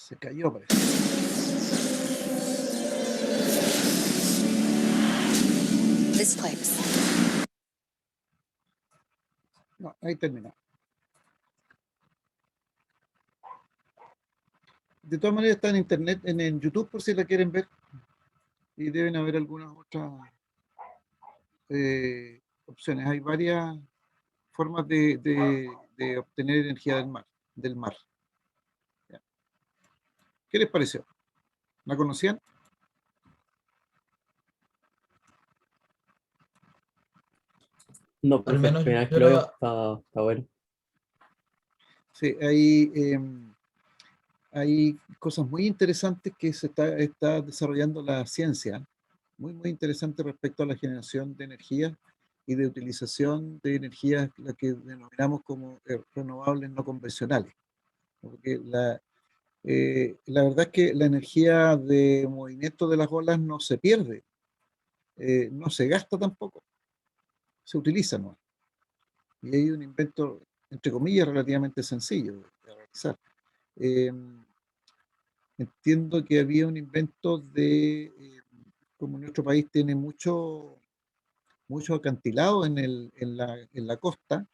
Se cayó, parece. This place. No, ahí terminó. De todas maneras está en internet, en YouTube por si la quieren ver. Y deben haber algunas otras opciones. Hay varias formas de obtener energía del mar. ¿Ya? ¿Qué les pareció? ¿La conocían? No, Al profe, menos primera vez yo que lo veo, lo, está bueno. Sí, hay cosas muy interesantes que está desarrollando la ciencia, muy interesante respecto a la generación de energía y de utilización de energías, la que denominamos como renovables no convencionales. Porque la verdad es que la energía de movimiento de las olas no se pierde, no se gasta tampoco, se utiliza, ¿no? Y hay un invento, entre comillas, relativamente sencillo de realizar. Eh, Entiendo que había un invento como nuestro país tiene mucho acantilado en la costa,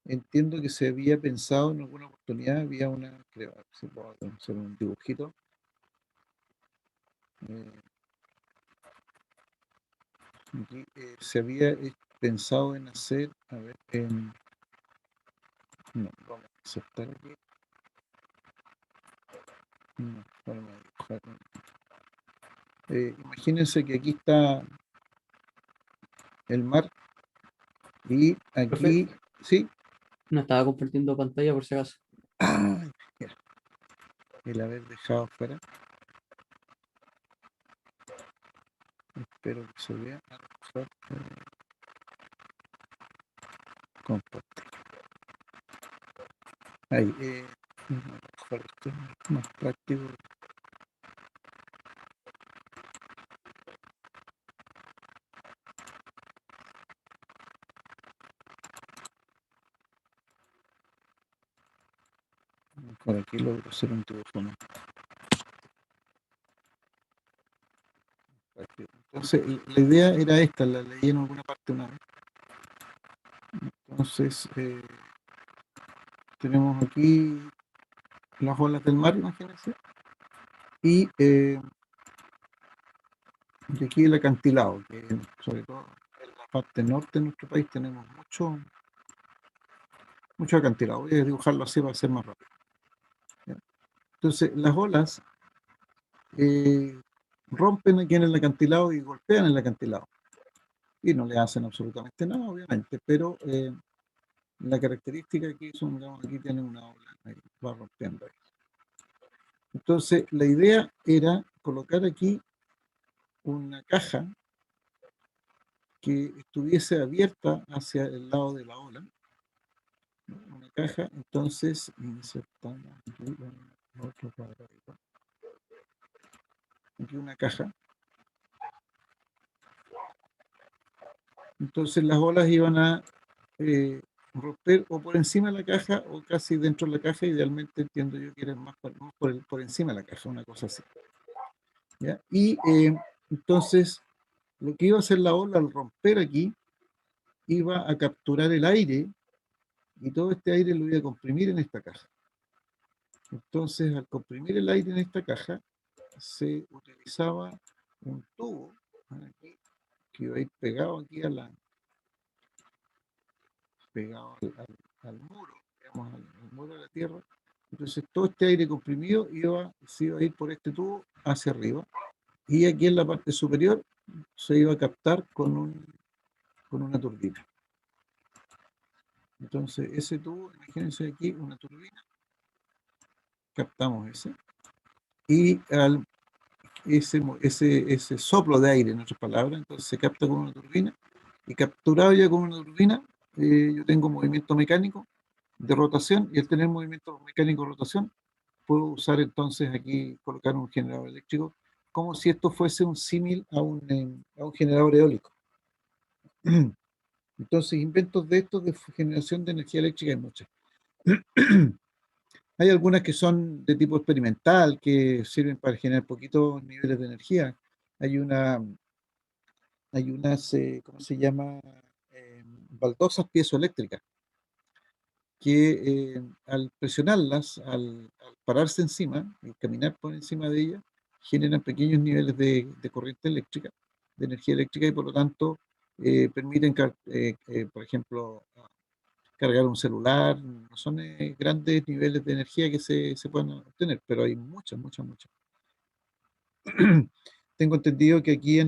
entiendo que se había pensado en alguna oportunidad, había creo, a ver si puedo hacer un dibujito. eh, Aquí, se había pensado en hacer, a ver, no, vamos a aceptar aquí. No, vamos a dibujar. Imagínense que aquí está el mar y Profe, aquí, sí, no estaba compartiendo pantalla por si acaso. ay, mira, el haber dejado fuera, espero que se vea, a lo mejor, compartir. Ahí, a lo mejor esto es más práctico. Por aquí logro hacer un dibujo más práctico. Entonces, la idea era esta, la leí en alguna parte una vez. Entonces, tenemos aquí las olas del mar, imagínense, y aquí el acantilado, que sobre todo en la parte norte de nuestro país tenemos mucho acantilado. Voy a dibujarlo así para ser más rápido. ¿Ya? Entonces, las olas rompen aquí en el acantilado y golpean el acantilado. Y no le hacen absolutamente nada, obviamente, pero la característica aquí son, digamos, aquí tiene una ola, ahí, va rompiendo ahí. Entonces, la idea era colocar aquí una caja que estuviese abierta hacia el lado de la ola, ¿no? Una caja, entonces insertamos aquí, otro cuadradito, aquí una caja, entonces las olas iban a romper o por encima de la caja o casi dentro de la caja, idealmente entiendo yo que era más por encima de la caja, una cosa así, ¿ya? Y entonces lo que iba a hacer la ola al romper aquí iba a capturar el aire y todo este aire lo iba a comprimir en esta caja. Entonces, al comprimir el aire en esta caja, se utilizaba un tubo aquí, que iba a ir pegado aquí pegado al muro, digamos, al muro de la tierra. Entonces, todo este aire comprimido se iba a ir por este tubo hacia arriba. Y aquí en la parte superior se iba a captar con una turbina. Entonces, ese tubo, imagínense aquí una turbina, captamos ese. Y ese soplo de aire, en otras palabras, entonces se capta con una turbina, y capturado ya con una turbina, yo tengo movimiento mecánico de rotación, y al tener movimiento mecánico de rotación, puedo usar entonces aquí, colocar un generador eléctrico, como si esto fuese un símil a un generador eólico. Entonces, inventos de estos de generación de energía eléctrica hay muchas. Hay algunas que son de tipo experimental, que sirven para generar poquitos niveles de energía. Hay unas, ¿cómo se llama? Baldosas piezoeléctricas, que al presionarlas, al pararse encima y caminar por encima de ellas, generan pequeños niveles de corriente eléctrica, de energía eléctrica, y por lo tanto permiten, por ejemplo, cargar un celular. No son grandes niveles de energía que se pueden obtener, pero hay muchas. Tengo entendido que aquí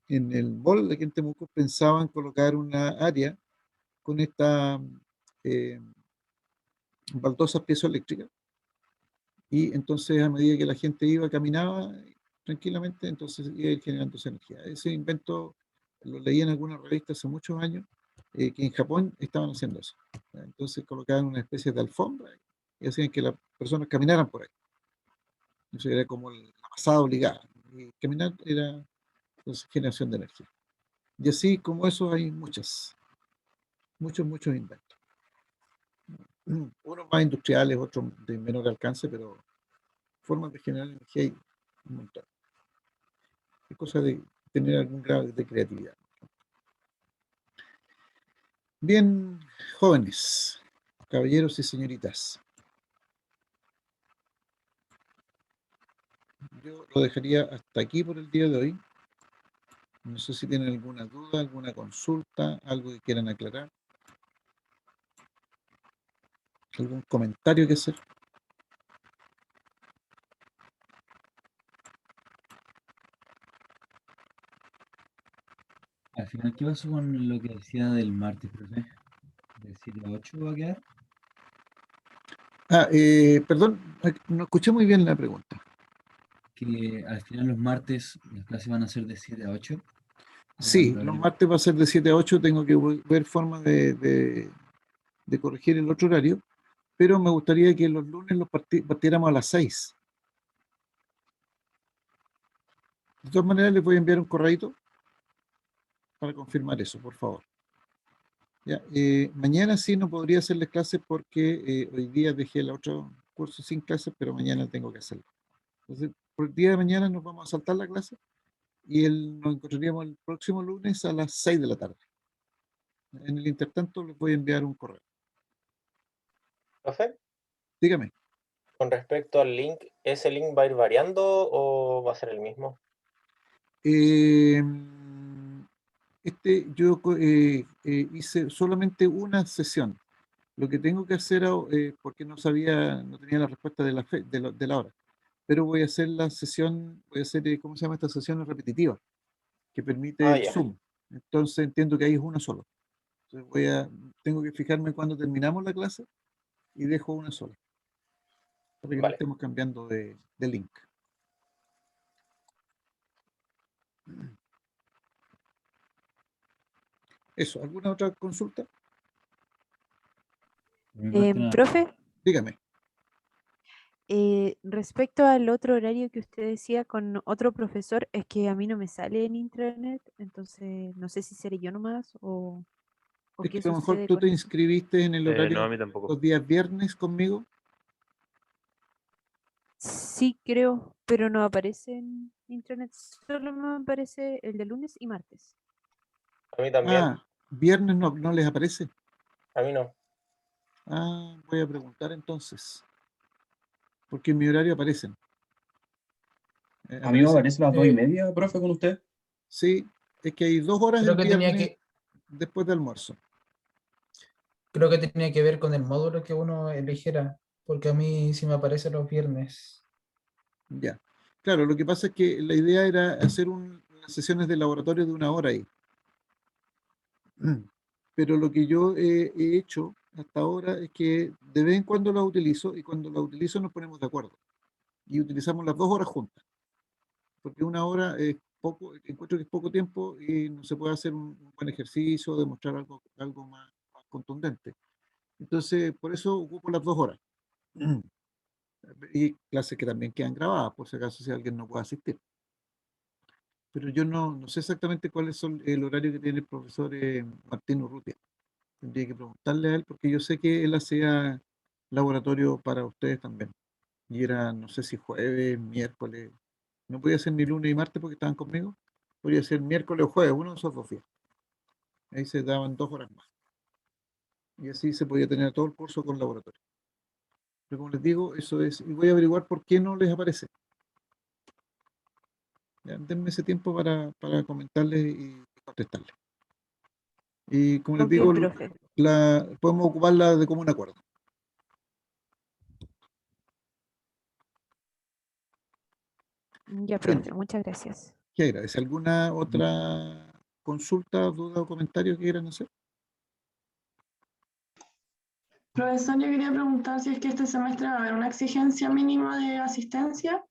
en el mall aquí en Temuco pensaban colocar una área con esta eh, baldosas piezoeléctricas, y entonces a medida que la gente iba, caminaba tranquilamente, entonces iba a ir generando esa energía. Ese invento lo leí en alguna revista hace muchos años, que en Japón estaban haciendo eso. Entonces colocaban una especie de alfombra y hacían que las personas caminaran por ahí. Eso era como la pasada obligada. Y caminar era, entonces, generación de energía. Y así como eso hay muchos inventos. Unos más industriales, otros de menor alcance, pero formas de generar energía hay un montón. Es cosa de tener algún grado de creatividad. Bien, jóvenes, caballeros y señoritas, yo lo dejaría hasta aquí por el día de hoy. No sé si tienen alguna duda, alguna consulta, algo que quieran aclarar, algún comentario que hacer. Al final, ¿qué pasó con lo que decía del martes, profe? ¿De 7 a 8 va a quedar? Perdón, no escuché muy bien la pregunta. Que al final los martes las clases van a ser de 7 a 8. Sí, los martes va a ser de 7 a 8, tengo que ver forma de corregir el otro horario, pero me gustaría que los lunes los partiéramos a las 6. De todas maneras, les voy a enviar un correíto para confirmar eso, por favor. Ya, mañana sí no podría hacerles clases porque hoy día dejé el otro curso sin clases, pero mañana tengo que hacerlo. Entonces, por el día de mañana nos vamos a saltar la clase y nos encontraríamos el próximo lunes a las 6 de la tarde. En el intertanto les voy a enviar un correo. Profe, Dígame. con respecto al link, ¿ese link va a ir variando o va a ser el mismo? Eh, hice solamente una sesión. Lo que tengo que hacer, porque no tenía la respuesta de la hora, pero voy a hacer la sesión, ¿cómo se llama esta sesión repetitiva? Que permite Ah, el ya. Zoom. Entonces entiendo que ahí es uno solo. Entonces tengo que fijarme cuando terminamos la clase y dejo una sola, para que no Vale. estemos cambiando de link. Eso, ¿alguna otra consulta? Profe, Dígame. respecto al otro horario que usted decía con otro profesor, es que a mí no me sale en intranet, entonces no sé si seré yo nomás o Es qué que a lo mejor sucede tú te con eso. inscribiste en el horario No, a mí tampoco. los días viernes conmigo. Sí, creo, pero no aparece en intranet, solo me aparece el de lunes y martes. A mí también. Viernes no les aparece. A mí no. Voy a preguntar entonces, porque en mi horario aparecen. A mí me Aparecen, aparece las 2:30, profe, con usted. sí, es que hay 2 horas Creo el que tenía viernes que, después de almuerzo. creo que tenía que ver con el módulo que uno eligiera, porque a mí sí me aparece los viernes. Ya. Claro, lo que pasa es que la idea era hacer unas sesiones de laboratorio de 1 hora ahí. Pero lo que yo he hecho hasta ahora es que de vez en cuando la utilizo, y cuando la utilizo nos ponemos de acuerdo y utilizamos las 2 horas juntas, porque 1 hora es poco, encuentro que es poco tiempo y no se puede hacer un buen ejercicio, demostrar algo más contundente. Entonces, por eso ocupo las 2 horas. Y clases que también quedan grabadas, por si acaso si alguien no puede asistir. Pero yo no sé exactamente cuál es el horario que tiene el profesor Martín Urrutia. Tendría que preguntarle a él, porque yo sé que él hacía laboratorio para ustedes también. Y era, no sé si jueves, miércoles. No podía ser ni lunes ni martes porque estaban conmigo. Podría ser miércoles o jueves, uno de esos 2 días. Ahí se daban 2 horas más. Y así se podía tener todo el curso con laboratorio. Pero como les digo, eso es. Y voy a averiguar por qué no les aparece. Ya, denme ese tiempo para comentarles y contestarles. Y como les Ok, digo, profe. podemos ocuparla de común acuerdo. Ya, Bien, profe, muchas gracias. ¿Qué agradece? ¿Alguna otra consulta, duda o comentario que quieran hacer? Profesor, yo quería preguntar si es que este semestre va a haber una exigencia mínima de asistencia.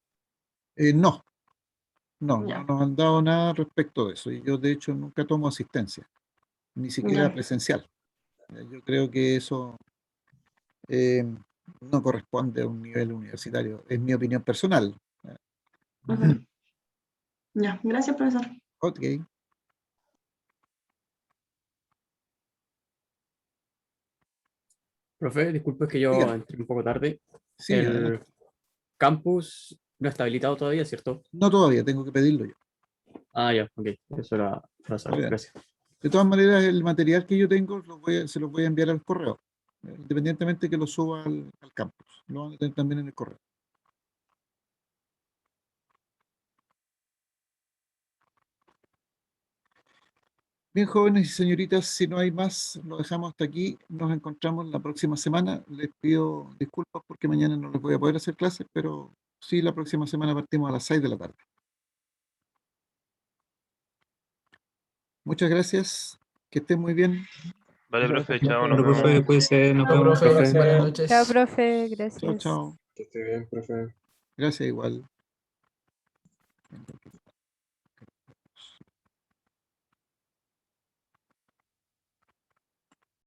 No, no Ya. nos han dado nada respecto de eso. Y yo, de hecho, nunca tomo asistencia, ni siquiera Ya. presencial. Yo creo que eso no corresponde a un nivel universitario. Es mi opinión personal. Ujú. Ya, gracias, profesor. Ok. Profe, disculpe que yo Dígame. entré un poco tarde. Sí, adelante. El campus no está habilitado todavía, ¿cierto? No todavía, tengo que pedirlo yo. Ah, ya, ok. Eso era para saber. Muy bien. Gracias. De todas maneras, el material que yo tengo se los voy a enviar al correo, independientemente que lo suba al campus. Lo van a tener también en el correo. Bien, jóvenes y señoritas, si no hay más, lo dejamos hasta aquí. Nos encontramos la próxima semana. Les pido disculpas porque mañana no les voy a poder hacer clases, pero sí, la próxima semana partimos a las 6 de la tarde. Muchas gracias. Que estén muy bien. Vale, profe, chao, nos Bueno, profe, vemos. cuídese, nos Chao, vemos, profe. profe. Buenas noches. Chao, profe, Chao, gracias. chao. Que esté bien, profe. Gracias igual.